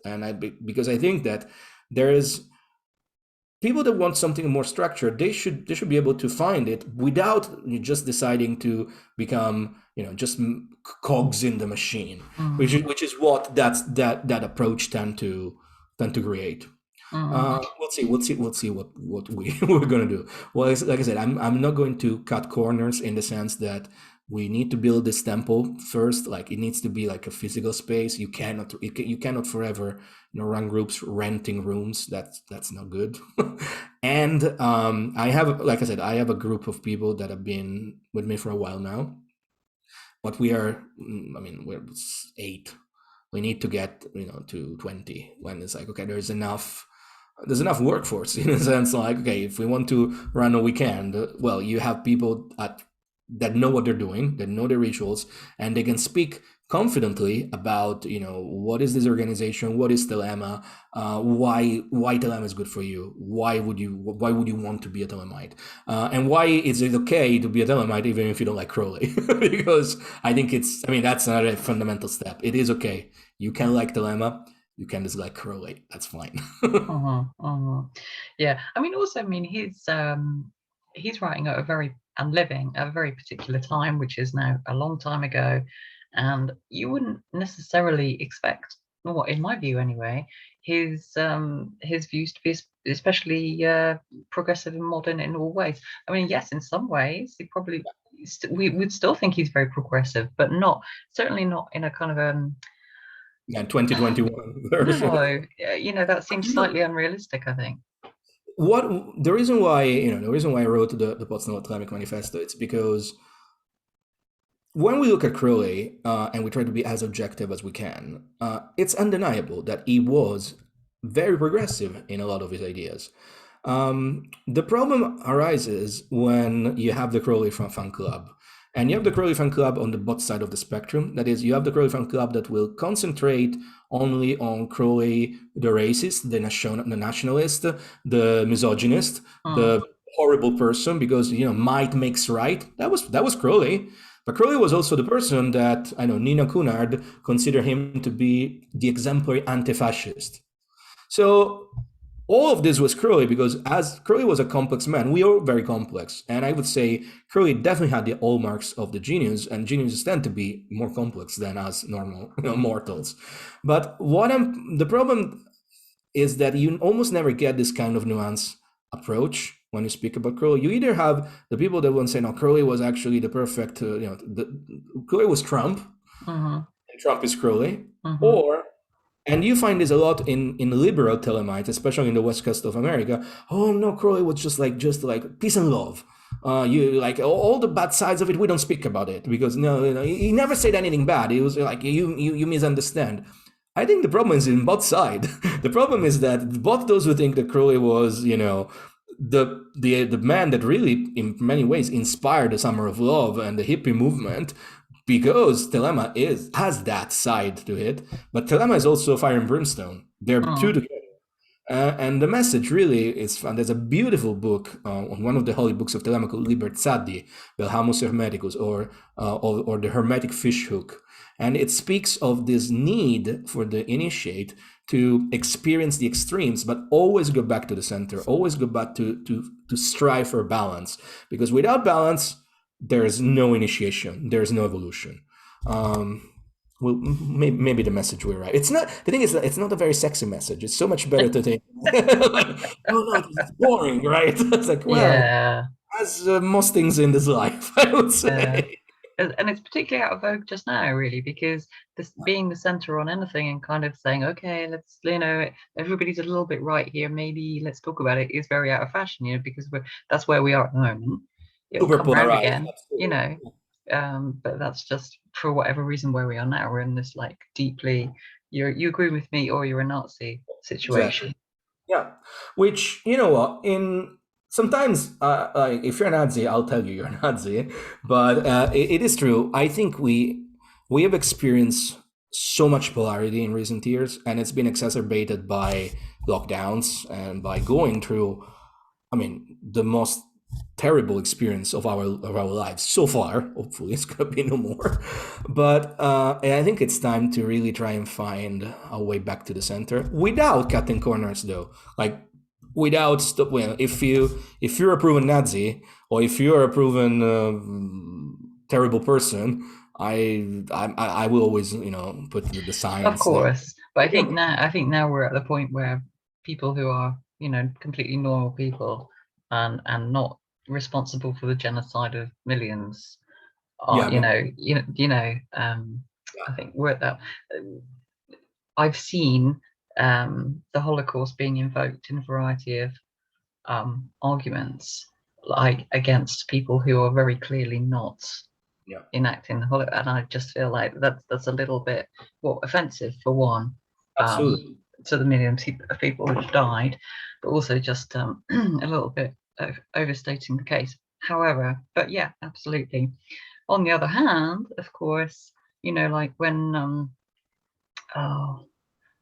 B: because I think that there is people that want something more structured. They should be able to find it without you just deciding to become, just cogs in the machine, which is
A: Mm,
B: what that approach tend to create.
A: mm,
B: We'll see what we're gonna do. Well, like I said, I'm not going to cut corners, in the sense that we need to build this temple first. Like, it needs to be like a physical space. You cannot forever, run groups renting rooms. That's not good. And like I said, I have a group of people that have been with me for a while now. But I mean, we're 8. We need to get, to 20, when it's like, okay, there's enough workforce, in a sense, like, okay, if we want to run a weekend, well, you have people that know what they're doing, that know the rituals, and they can speak confidently about, what is this organization, what is Telema, why Telema is good for you, why would you want to be a Telemite, and why is it okay to be a Telemite even if you don't like Crowley? Because that's another fundamental step. It is okay. You can like Telema, you can dislike Crowley. That's fine.
A: Yeah, he's writing at a very and living at a very particular time, which is now a long time ago, and you wouldn't necessarily expect, well, in my view anyway, his views to be especially progressive and modern in all ways. I mean, yes, in some ways he probably we would still think he's very progressive, but not certainly not in a kind of
B: Yeah, 2021 version.
A: no, that
B: But
A: seems slightly unrealistic, I think.
B: what the reason why I wrote the Potsdam Islamic Manifesto, it's because when we look at Crowley, and we try to be as objective as we can, it's undeniable that he was very progressive in a lot of his ideas. The problem arises when you have the Crowley fan club. And you have the Crowley fan club on the both side of the spectrum. That is, you have the Crowley fan club that will concentrate only on Crowley, the racist, the nationalist, the misogynist, the horrible person, because might makes right. That was Crowley. But Crowley was also the person that I know Nina Cunard considered him to be the exemplary anti-fascist. So all of this was Crowley, because as Crowley was a complex man, we are very complex. And I would say Crowley definitely had the hallmarks of the genius, and geniuses tend to be more complex than us normal mortals. But the problem is that you almost never get this kind of nuance approach when you speak about Crowley. You either have the people that will say, no, Crowley was actually the perfect, Crowley was Trump, and Trump is Crowley, or and you find this a lot in liberal Telemites, especially in the west coast of America. Oh no, Crowley was just like peace and love. You like all the bad sides of it. We don't speak about it because no, he never said anything bad. It was like you misunderstand. I think the problem is in both sides. The problem is that both those who think that Crowley was, the man that really, in many ways, inspired the Summer of Love and the hippie movement, because Telema has that side to it, but Telema is also fire and brimstone. They're two together. And the message really is fun. There's a beautiful book on one of the holy books of Telema called Liber Tzaddi, Belhamus Hermeticus, or the Hermetic Fishhook. And it speaks of this need for the initiate to experience the extremes, but always go back to the center, always go back to strive for balance. Because without balance, there is no initiation, there is no evolution. Well, maybe the message we're right. It's not, the thing is that it's not a very sexy message. It's so much better to think, like, oh no, it's boring, right? It's like, well,
A: Yeah.
B: as most things in this life, I would say.
A: And it's particularly out of vogue just now, really, because this being the center on anything and kind of saying, okay, let's, everybody's a little bit right here, maybe let's talk about it, is very out of fashion, because that's where we are at the moment. It'll
B: Super
A: come around
B: polarized,
A: again,
B: absolutely.
A: but that's just for whatever reason where we are now. We're in this like deeply, you agree with me or you're a Nazi situation.
B: Exactly. Yeah, which, you know what, in sometimes, like, if you're a Nazi, I'll tell you you're a Nazi. But it is true. I think we have experienced so much polarity in recent years, and it's been exacerbated by lockdowns and by going through, the most terrible experience of our lives so far. Hopefully, it's gonna be no more. But I think it's time to really try and find a way back to the center without cutting corners, though. Like, without stop. Well, if you're a proven Nazi, or if you're a proven terrible person, I will always put the
A: Of
B: science there.
A: course, but I think now we're at the point where people who are completely normal people and not responsible for the genocide of millions are
B: Yeah, but
A: I think we're at that. I've seen the Holocaust being invoked in a variety of arguments, like against people who are very clearly not
B: yeah,
A: enacting the Holocaust, and I just feel like that's a little bit offensive for one,
B: absolutely.
A: to the millions of people who've died, but also just a little bit of overstating the case. However, but yeah, absolutely. On the other hand, of course, like oh,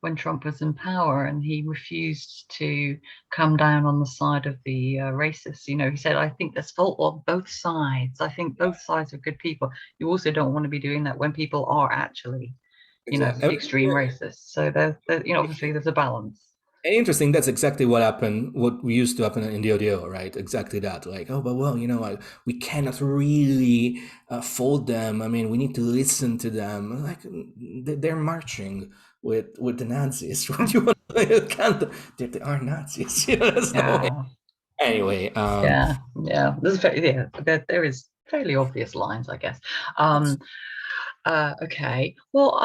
A: when Trump was in power and he refused to come down on the side of the racists. He said, I think there's fault on both sides. I think both sides are good people. You also don't want to be doing that when people are actually,
B: Exactly.
A: extreme racists. So obviously there's a balance.
B: Interesting. That's exactly what happened. What we used to happen in the ODO, right? Exactly that. Like, oh, but well, we cannot really fold them. I mean, we need to listen to them. Like, they're marching with the Nazis. What do you want? You can't. They are Nazis. There's no way.
A: Yeah,
B: Anyway,
A: yeah. There is fairly obvious lines, I guess.
B: that's
A: Okay. Well,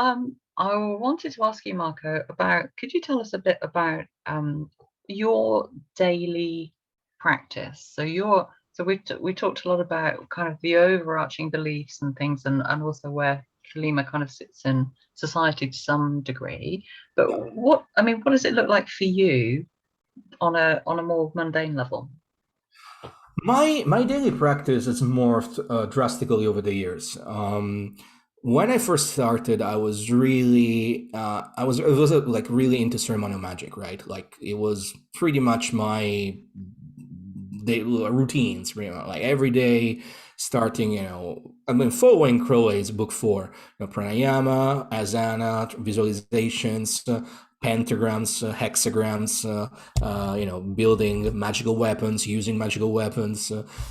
A: I wanted to ask you, Marco, could you tell us a bit about your daily practice? We talked a lot about kind of the overarching beliefs and things, and also where Kalima kind of sits in society to some degree. But
B: yeah.
A: what does it look like for you on a more mundane level?
B: My daily practice has morphed drastically over the years. When I first started, I was really like really into ceremonial magic, right? Like it was pretty much my daily routines, like every day, starting. I've been following Crowley's book 4, pranayama, asana, visualizations, pentagrams, hexagrams, building magical weapons, using magical weapons,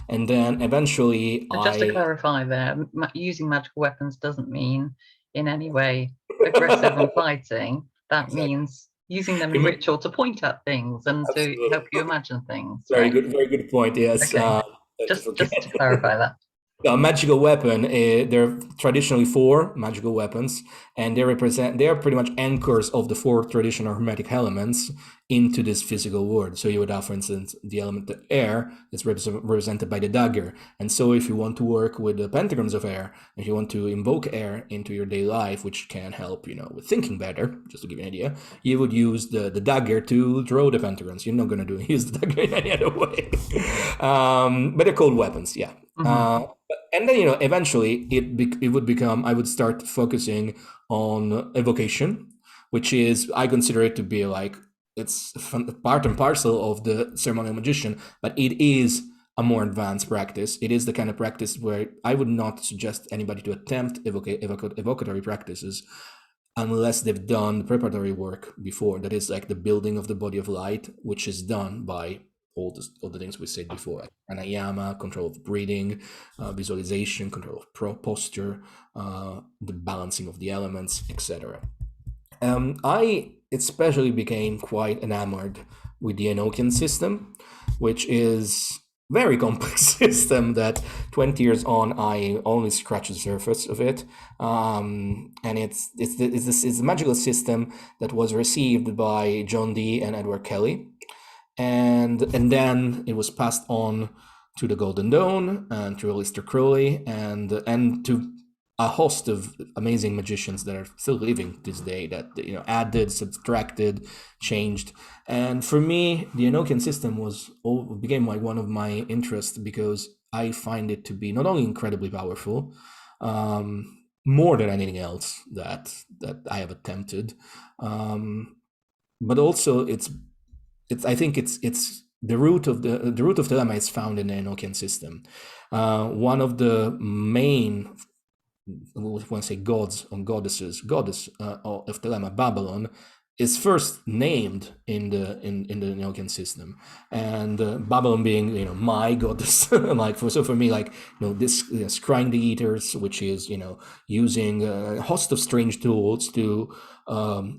B: and then eventually
A: So just to
B: I.
A: clarify there, using magical weapons doesn't mean in any way aggressive and fighting. That
B: Exactly.
A: means using them in ritual to point at things and to help you
B: Absolutely.
A: imagine things, right?
B: Very good point. Yes.
A: Okay.
B: To forget.
A: Just to clarify that.
B: A magical weapon, there are traditionally 4 magical weapons, and they are pretty much anchors of the 4 traditional hermetic elements into this physical world. So you would have, for instance, the element of air is represented by the dagger. And so if you want to work with the pentagrams of air, if you want to invoke air into your daily life, which can help, with thinking better, just to give you an idea, you would use the dagger to draw the pentagrams. You're not going to use the dagger in any other way. But they're called weapons, yeah.
A: Hmm.
B: And then eventually it would become, I would start focusing on evocation, which is, I consider it to be like, it's part and parcel of the ceremonial magician, but it is a more advanced practice. It is the kind of practice where I would not suggest anybody to attempt evocatory practices unless they've done preparatory work before. That is like the building of the body of light, which is done by all the things we said before, like pranayama, control of breathing, visualization, control of posture, the balancing of the elements, etc. I especially became quite enamored with the Enochian system, which is very complex system that 20 years on I only scratch the surface of it. And it's a magical system that was received by John Dee and Edward Kelly, and then it was passed on to the Golden Dawn and to Aleister Crowley and to a host of amazing magicians that are still living this day, that added, subtracted, changed. And for me, the Enochian system became like one of my interests, because I find it to be not only incredibly powerful, more than anything else that I have attempted, but also I think it's the root of the lemma is found in the Enochian system. One of the main, we want to say, gods or goddess of the lemma, Babylon, is first named in the Enochian system, and Babylon being my goddess. Like for me, like this scrying the eaters, which is using a host of strange tools to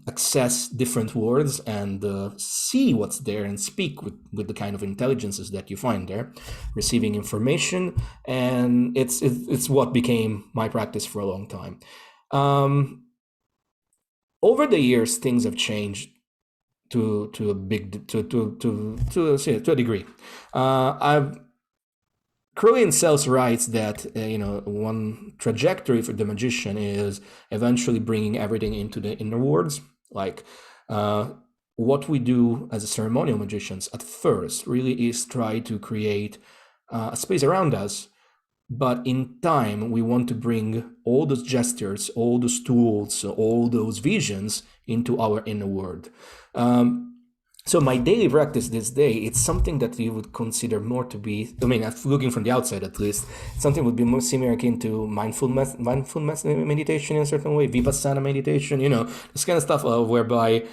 B: access different worlds and see what's there and speak with the kind of intelligences that you find there, receiving information, and it's what became my practice for a long time. Over the years, things have changed to a degree. Crowley himself writes that one trajectory for the magician is eventually bringing everything into the inner worlds. Like what we do as a ceremonial magicians at first really is try to create a space around us But in time, we want to bring all those gestures, all those tools, all those visions into our inner world. So my daily practice this day, it's something that you would consider more to be, I mean, looking from the outside at least, something would be more similar akin to mindfulness meditation in a certain way, vipassana meditation, this kind of stuff, whereby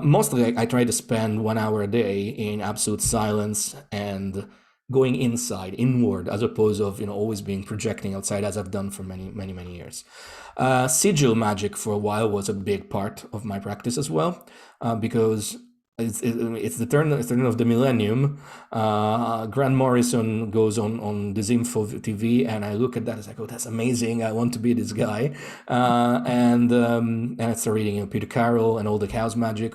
B: mostly I try to spend 1 hour a day in absolute silence and going inward, as opposed of always being projecting outside, as I've done for many years. Sigil magic for a while was a big part of my practice as well, because it's the turn of the millennium. Grant Morrison goes on this info TV, and I look at that as like, oh, that's amazing. I want to be this guy. And I started reading Peter Carroll and all the Chaos Magic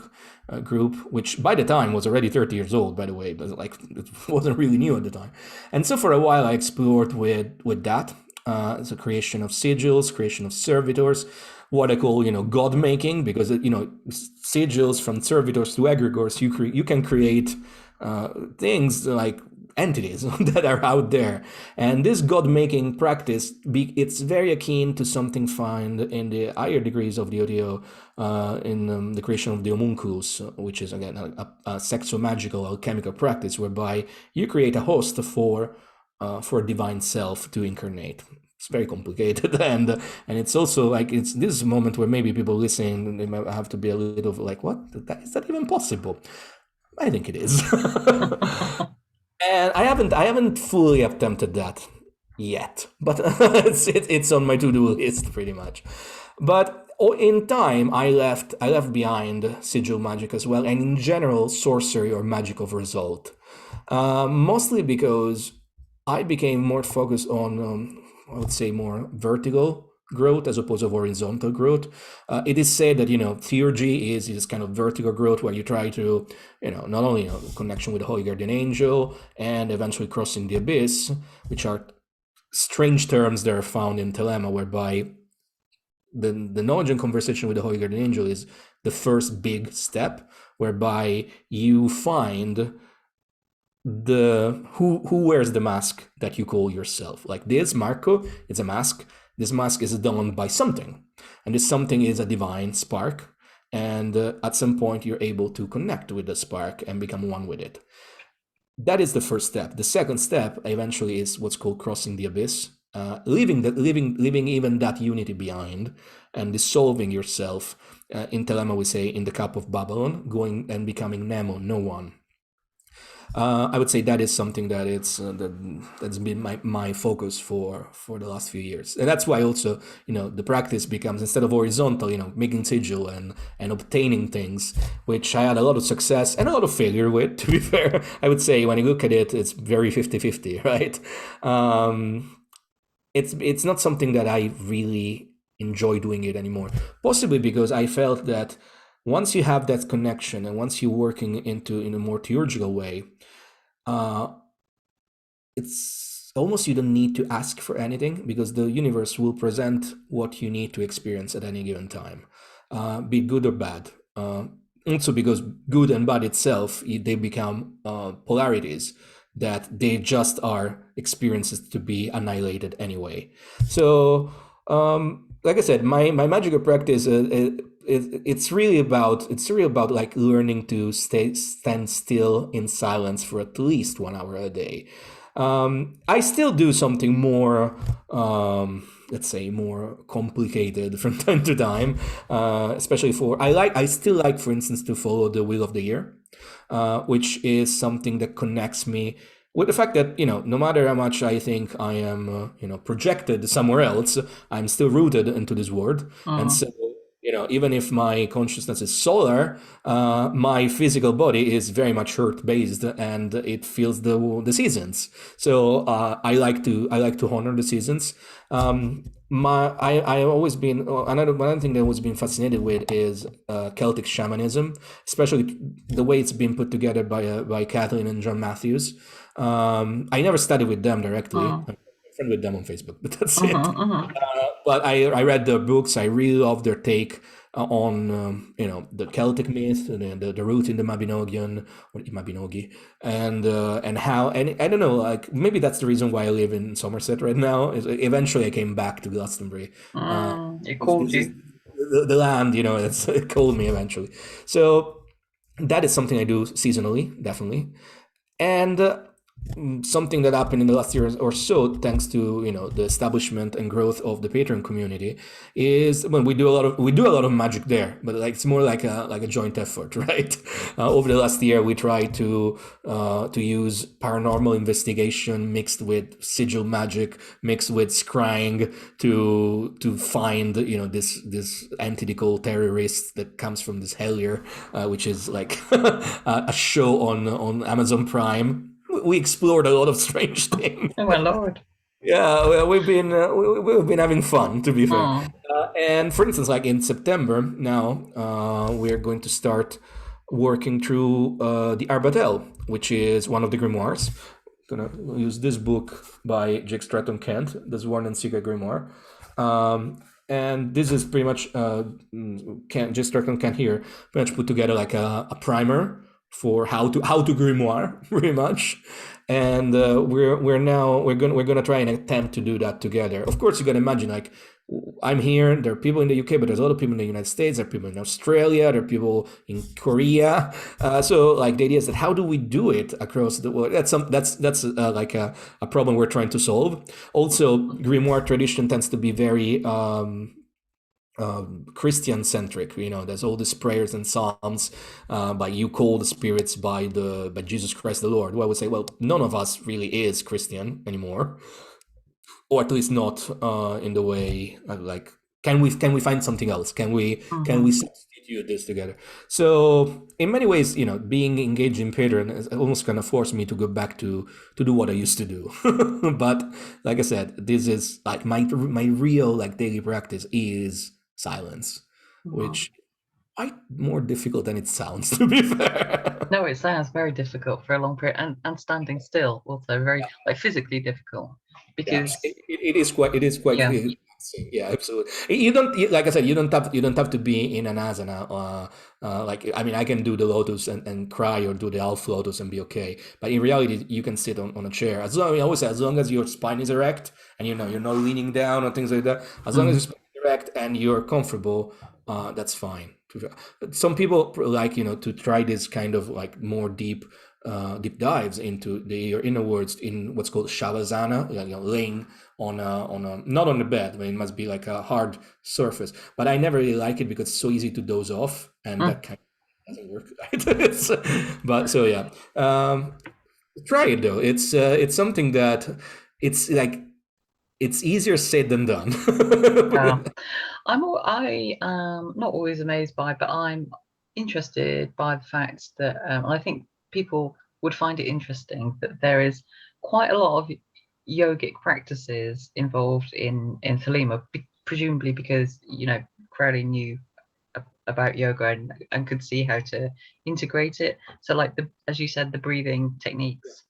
B: group, which by the time was already 30 years old, by the way, but like it wasn't really new at the time. And so for a while I explored with that. It's a creation of sigils, creation of servitors, what I call, God making, because, sigils from servitors to egregores, you can create things like entities that are out there. And this God making practice, it's very akin to something found in the higher degrees of the OTO, in the creation of the homunculus, which is again a sexo-magical alchemical practice whereby you create a host for a divine self to incarnate. It's very complicated, and it's also like this is a moment where maybe people listening, they might have to be a little like, what? Is that even possible? I think it is. And I haven't fully attempted that yet, but it's on my to-do list pretty much. But in time, I left behind sigil magic as well, and in general, sorcery or magic of result. Mostly because I became more focused on, I would say, more vertical growth as opposed to horizontal growth. It is said that theurgy is this kind of vertical growth where you try to not only connection with the holy guardian angel and eventually crossing the abyss, which are strange terms that are found in Telema, whereby the knowledge and conversation with the holy guardian angel is the first big step, whereby you find who wears the mask that you call yourself. Like this Marco, it's a mask. This mask is done by something, and this something is a divine spark, and at some point you're able to connect with the spark and become one with it. That is the first step. The second step eventually is what's called crossing the abyss, leaving even that unity behind and dissolving yourself. In Telema we say in the cup of Babylon, going and becoming Nemo, no one. I would say that is something that that's been my focus for the last few years, and that's why also the practice becomes, instead of horizontal, making sigil and obtaining things, which I had a lot of success and a lot of failure with. To be fair, I would say when you look at it, it's very 50-50, right? It's not something that I really enjoy doing it anymore, possibly because I felt that once you have that connection and once you're working in a more theurgical way, it's almost you don't need to ask for anything, because the universe will present what you need to experience at any given time, be good or bad. Also because good and bad itself, they become polarities that they just are experiences to be annihilated anyway. So like I said, my magical practice, it's really about like learning to stand still in silence for at least 1 hour a day. I still do something more, let's say, more complicated from time to time, especially I still like, for instance, to follow the wheel of the year, which is something that connects me with the fact that, no matter how much I think I am, projected somewhere else, I'm still rooted into this world. And so, even if my consciousness is solar, my physical body is very much earth based, and it feels the seasons. So I like to honor the seasons. I've always been, another thing that I was been fascinated with is Celtic shamanism, especially the way it's been put together by Kathleen and John Matthews. I never studied with them directly. friend with them on Facebook, but that's it.
A: Mhm, mhm.
B: But I read their books. I really love their take on the Celtic myth and the root in the Mabinogion or Mabinogi, and how, and I don't know, like maybe that's the reason why I live in Somerset right now. Is eventually I came back to Glastonbury. Uh,
A: It called
B: this is
A: you.
B: the land, it's, it called me eventually. So that is something I do seasonally, definitely. And something that happened in the last year or so, thanks to the establishment and growth of the Patreon community, is when we do a lot of magic there, but like it's more like a joint effort, right? Over the last year, we tried to use paranormal investigation mixed with sigil magic, mixed with scrying to find this entity called terrorist that comes from this Hellier, which is like a show on Amazon Prime. We explored a lot of strange things.
A: Oh my lord.
B: Yeah, well, we've been having fun, to be fair.
A: Mm.
B: And for instance, like in September now, we're going to start working through the Arbatel, which is one of the grimoires. Gonna use this book by Jake Stratton Kent, the Sworn and Secret Grimoire. And this is pretty much Jake Stratton Kent here pretty much put together like a primer for how to grimoire, pretty much. And we're gonna try and attempt to do that together. Of course, you can imagine, like, I'm here, there are people in the UK, but there's a lot of people in the United States, there are people in Australia, there are people in Korea. So like the idea is that how do we do it across the world? That's like a problem we're trying to solve. Also, grimoire tradition tends to be very Christian centric. There's all these prayers and psalms by "You call the spirits by Jesus Christ the Lord." Well, I would say, well, none of us really is Christian anymore, or at least not in the way like. Can we find something else? Can we
A: Mhm.
B: substitute this together? So in many ways, being engaged in Patreon has almost kind of forced me to go back to do what I used to do. But like I said, this is like my real like daily practice is silence,
A: Mhm.
B: which quite more difficult than it sounds, to be fair.
A: No, it sounds very difficult for a long period, and standing still also very like physically difficult
B: Yeah,
A: because
B: it is quite
A: yeah.
B: yeah, absolutely. Like I said, you don't have to be in an asana. Like, I mean, I can do the lotus and cry, or do the half lotus and be okay. But in reality, you can sit on a chair, I always say, as long as your spine is erect and you're not leaning down or things like that. As long as your
A: Mm.
B: spine is erect and you're comfortable, that's fine. Some people like to try this kind of like more deep dives into your inner words in what's called shavasana, laying on a not on the bed. I mean, it must be like a hard surface. But I never really like it because it's so easy to doze off, and
A: Mm.
B: that kind of doesn't work. Right? But so yeah, try it though. It's something that it's like it's easier said than done.
A: Yeah. I am not always amazed by, but I'm interested by the fact that I think people would find it interesting that there is quite a lot of yogic practices involved in Thelema, presumably because Crowley knew about yoga and could see how to integrate it. So like as you said, the breathing techniques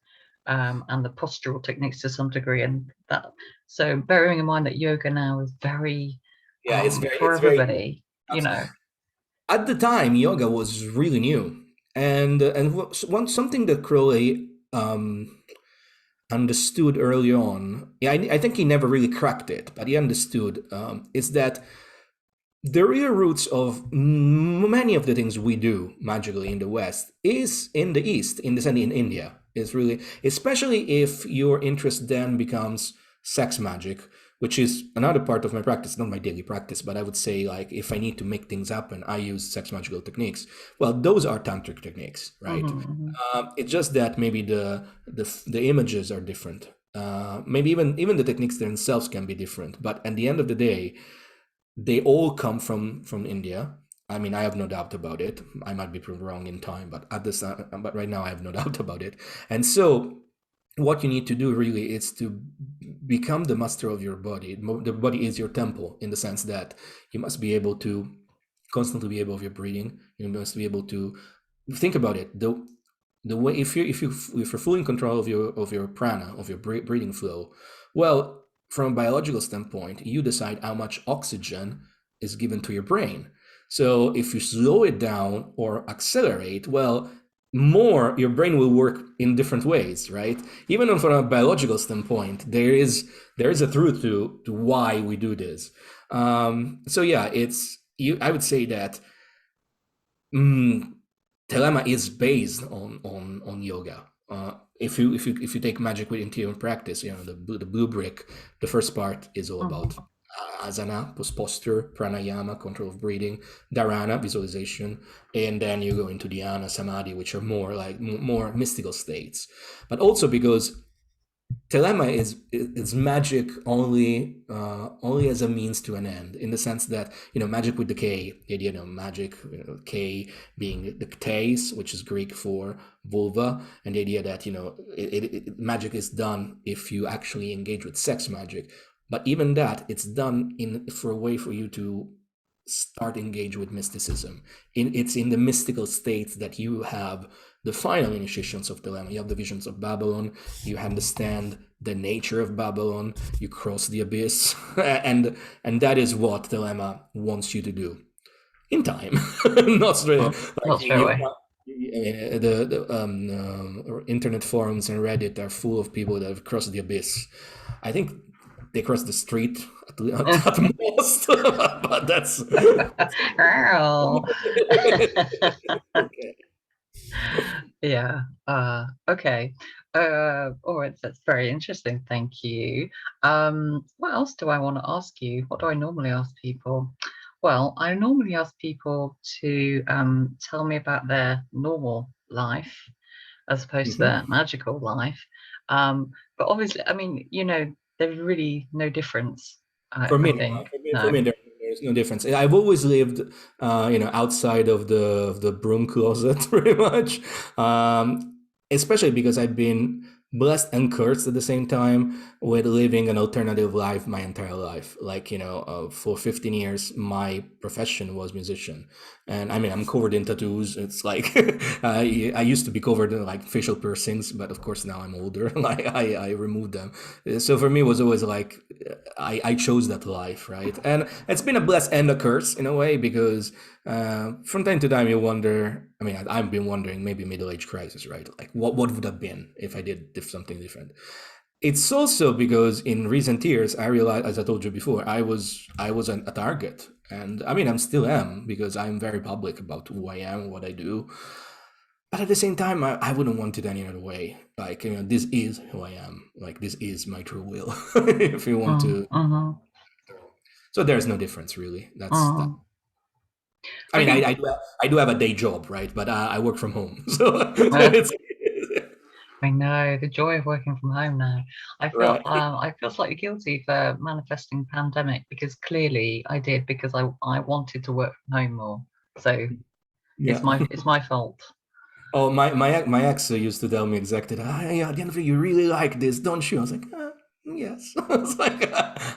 A: and the postural techniques to some degree, and that. So bearing in mind that yoga now is very
B: Yeah,
A: for
B: it's very
A: everybody, you know.
B: at the time yoga was really new, and something that Crowley understood early on. Yeah, I think he never really cracked it, but he understood is that the real roots of many of the things we do magically in the West is in the East, in the sense in India. Is really, especially if your interest then becomes sex magic, which is another part of my practice, not my daily practice, but I would say, like, if I need to make things happen, I use sex magical techniques. Well, those are tantric techniques, right?
A: Mm-hmm,
B: It's just that maybe the images are different. Maybe even the techniques themselves can be different, but at the end of the day, they all come from India. I mean, I have no doubt about it. I might be proven wrong in time, but right now I have no doubt about it. And so, what you need to do really is to become the master of your body. The body is your temple, in the sense that you must be able to constantly be able of your breathing. You must be able to think about it. The way, if you're fully in control of your prana, of your breathing flow, Well, from a biological standpoint, you decide how much oxygen is given to your brain. So if you slow it down or accelerate, well, more your brain will work in different ways, right? Even from a biological standpoint, there is a truth to why we do this. So yeah, it's you. I would say that Mm, Telema is based on yoga. If you take magic with interior practice, the blue brick, the first part is all about
A: Mhm.
B: asana, posture, pranayama, control of breathing, dharana, visualization, and then you go into dhyana, samadhi, which are more like more mystical states. But also because Telema is magic only as a means to an end, in the sense that magic with the K, the idea magic, K being the ktes, which is Greek for vulva, and the idea that magic is done if you actually engage with sex magic, but even that it's done in for a way for you to start engage with mysticism. It's in the mystical states that you have the final initiations of Telema. You have the visions of Babylon, you understand the nature of Babylon, you cross the abyss, and that is what Telema wants you to do in time, not straight. Like
A: Not straight away.
B: the internet forums and Reddit are full of people that have crossed the abyss. I think they crossed the street at most, but that's
A: Ow.
B: okay.
A: Yeah. Okay. All right. That's very interesting. Thank you. What else do I want to ask you? What do I normally ask people? Well, I normally ask people to tell me about their normal life as opposed to their
B: Mhm.
A: magical life. But obviously, I mean, there's really no difference,
B: For
A: I
B: me,
A: think.
B: for
A: No.
B: me, there's no difference. I've always lived, outside of the broom closet, pretty much. Especially because I've been blessed and cursed at the same time with living an alternative life my entire life. Like, for 15 years, my profession was musician, and I mean, I'm covered in tattoos. It's like I used to be covered in like facial piercings, but of course now I'm older. Like I removed them. So for me, it was always like I chose that life, right? And it's been a bless and a curse in a way because from time to time you wonder. I mean, I've been wondering maybe middle age crisis, right? Like what would have been if I did something different. It's also because in recent years I realized, as I told you before, I was a target, and I mean I'm still am because I'm very public about who I am, what I do. But at the same time, I wouldn't want it any other way. Like, this is who I am. Like, this is my true will. If you want
A: Mm,
B: to.
A: mhm,
B: So there's no difference really. That's that.
A: mm.
B: I
A: I
B: mean,
A: think
B: I do have a day job, right? But I work from home, so
A: uh,
B: it's
A: I know the joy of working from home now.
B: right.
A: I feel slightly guilty for manifesting pandemic because clearly I did because I wanted to work from home more. So
B: Yeah.
A: it's my fault.
B: Oh, my ex used to tell me exactly that. Yeah, at the end of it, you really like this, don't you? I was like, yes. I was like,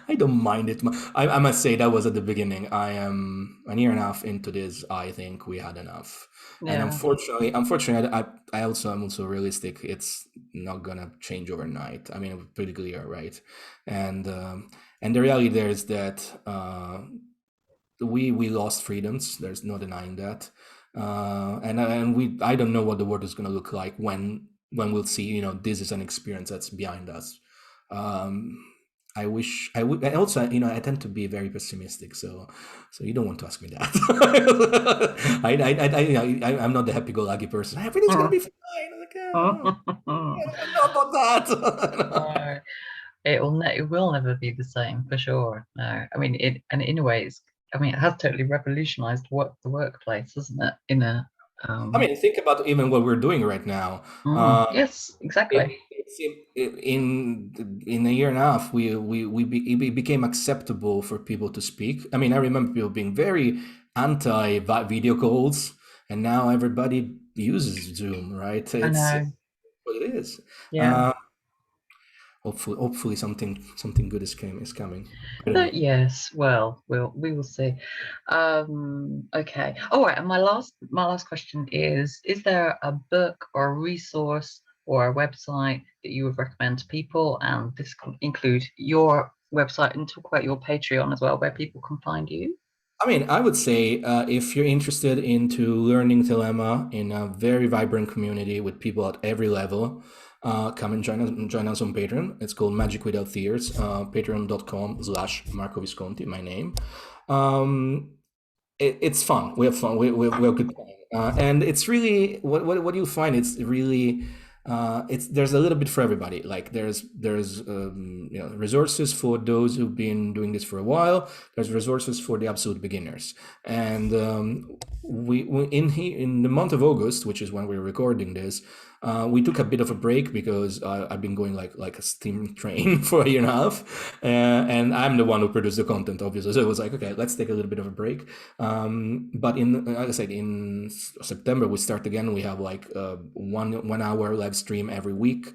B: I don't mind it. I must say that was at the beginning. I am a year and a half into this. I think we had enough, and
A: Yeah.
B: unfortunately, I'm also realistic. It's not gonna change overnight. I mean, I'm pretty clear, right? And the reality there is that we lost freedoms. There's no denying that, and we I don't know what the world is going to look like when we'll see this is an experience that's behind us. Um, I wish I would. And also, I tend to be very pessimistic, so you don't want to ask me that. I'm not the happy-go-lucky person. Everything's gonna
A: Mm.
B: be fine. I'm like, I don't know about that.
A: No, it will never be the same for sure. No, I mean and in a way I mean it has totally revolutionized the workplace, isn't it?
B: I
A: Um
B: mean, think about even what we're doing right now. Uh,
A: yes,
B: it,
A: exactly.
B: it's in a year and a half it became acceptable for people to speak. I mean, I remember people being very anti video calls, and now everybody uses Zoom, right?
A: I
B: It's
A: know.
B: what it is.
A: Yeah.
B: uh hopefully something good is coming. I don't know.
A: Yes, well, we will see. Okay. All right, and my last question is there a book or a resource or a website that you would recommend to people? And this can include your website, and talk about your Patreon as well, where people can find you.
B: I mean, I would say if you're interested into learning Thelema in a very vibrant community with people at every level, come and join us on Patreon. It's called Magic Without Tears, patreon.com/Marco Visconti, my name. It's fun. We have fun. We have a good time, and it's really what you find. It's really it's there's a little bit for everybody. Like there's resources for those who've been doing this for a while. There's resources for the absolute beginners, and we in the month of August, which is when we're recording this. We took a bit of a break because I've been going like a steam train for a year and a half, and I'm the one who produced the content, obviously. So it was like, okay, let's take a little bit of a break. But like I said, in September we start again. We have like 1 hour live stream every week.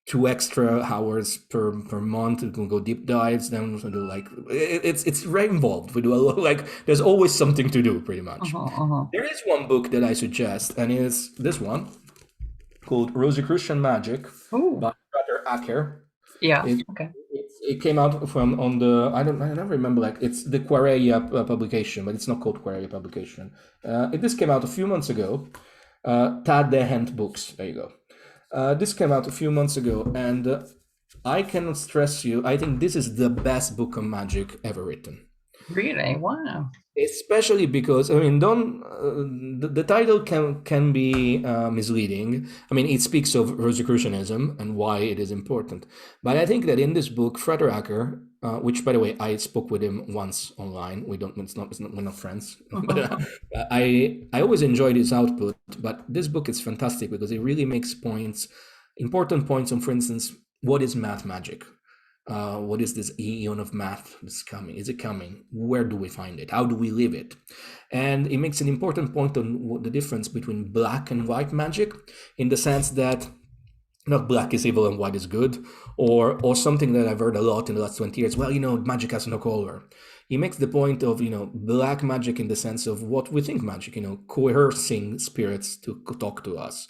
B: 2 extra hours per month. We can go deep dives. Then we do like it's very involved. We do a lot, like there's always something to do, pretty much. There is one book that I suggest, and it's this one called Rosicrucian Magic by Frater Acker.
A: Yeah.
B: It came out from on the I don't remember, like it's the Quareia publication, but it's not called Quareia publication. This came out a few months ago. Tad the Hand Books. There you go. This came out a few months ago, and I cannot stress you. I think this is the best book on magic ever written.
A: Really? Wow.
B: Especially because I mean, the title can be misleading. I mean, it speaks of Rosicrucianism and why it is important. But I think that in this book, Frater Acker, which by the way, I spoke with him once online. We're not friends. But I always enjoyed his output. But this book is fantastic because it really makes important points on, for instance, what is math magic. What is this eon of math that's coming? Is it coming? Where do we find it? How do we live it? And it makes an important point on what the difference between black and white magic, in the sense that not black is evil and white is good, or something that I've heard a lot in the last 20 years. Well, magic has no color. He makes the point of, black magic in the sense of what we think magic, coercing spirits to talk to us,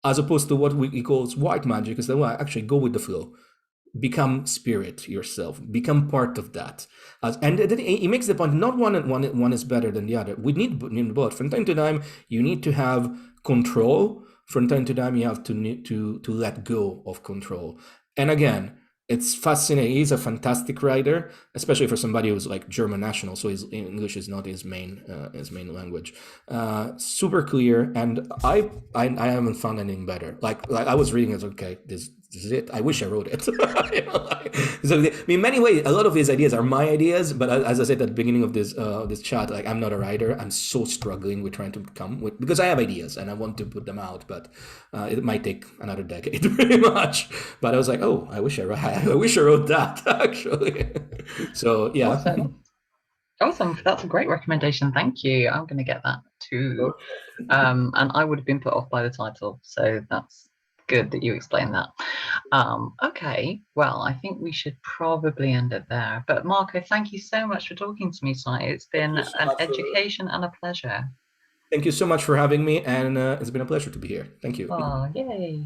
B: as opposed to what he calls white magic, is that, well, actually go with the flow. Become spirit yourself, become part of that. And then he makes the point, not one is better than the other. We need both. From time to time, you need to have control. From time to time, you have to let go of control. And again, it's fascinating. He's a fantastic writer, especially for somebody who's like German national, so his English is not his main language. Super clear, and I haven't found anything better. Like I was reading it, okay, this is it. I wish I wrote it. So in many ways, a lot of his ideas are my ideas, but as I said at the beginning of this chat, like I'm not a writer. I'm so struggling with trying to come with, because I have ideas and I want to put them out, but it might take another decade, pretty much. But I was like, oh, I wish I wrote that actually. So yeah.
A: Awesome. That's a great recommendation. Thank you. I'm going to get that too. And I would have been put off by the title, so that's good that you explained that. Okay, well, I think we should probably end it there. But Marco, thank you so much for talking to me tonight. It's been an education and a pleasure.
B: Thank you so much for having me, and it's been a pleasure to be here. Thank you.
A: Oh, yay.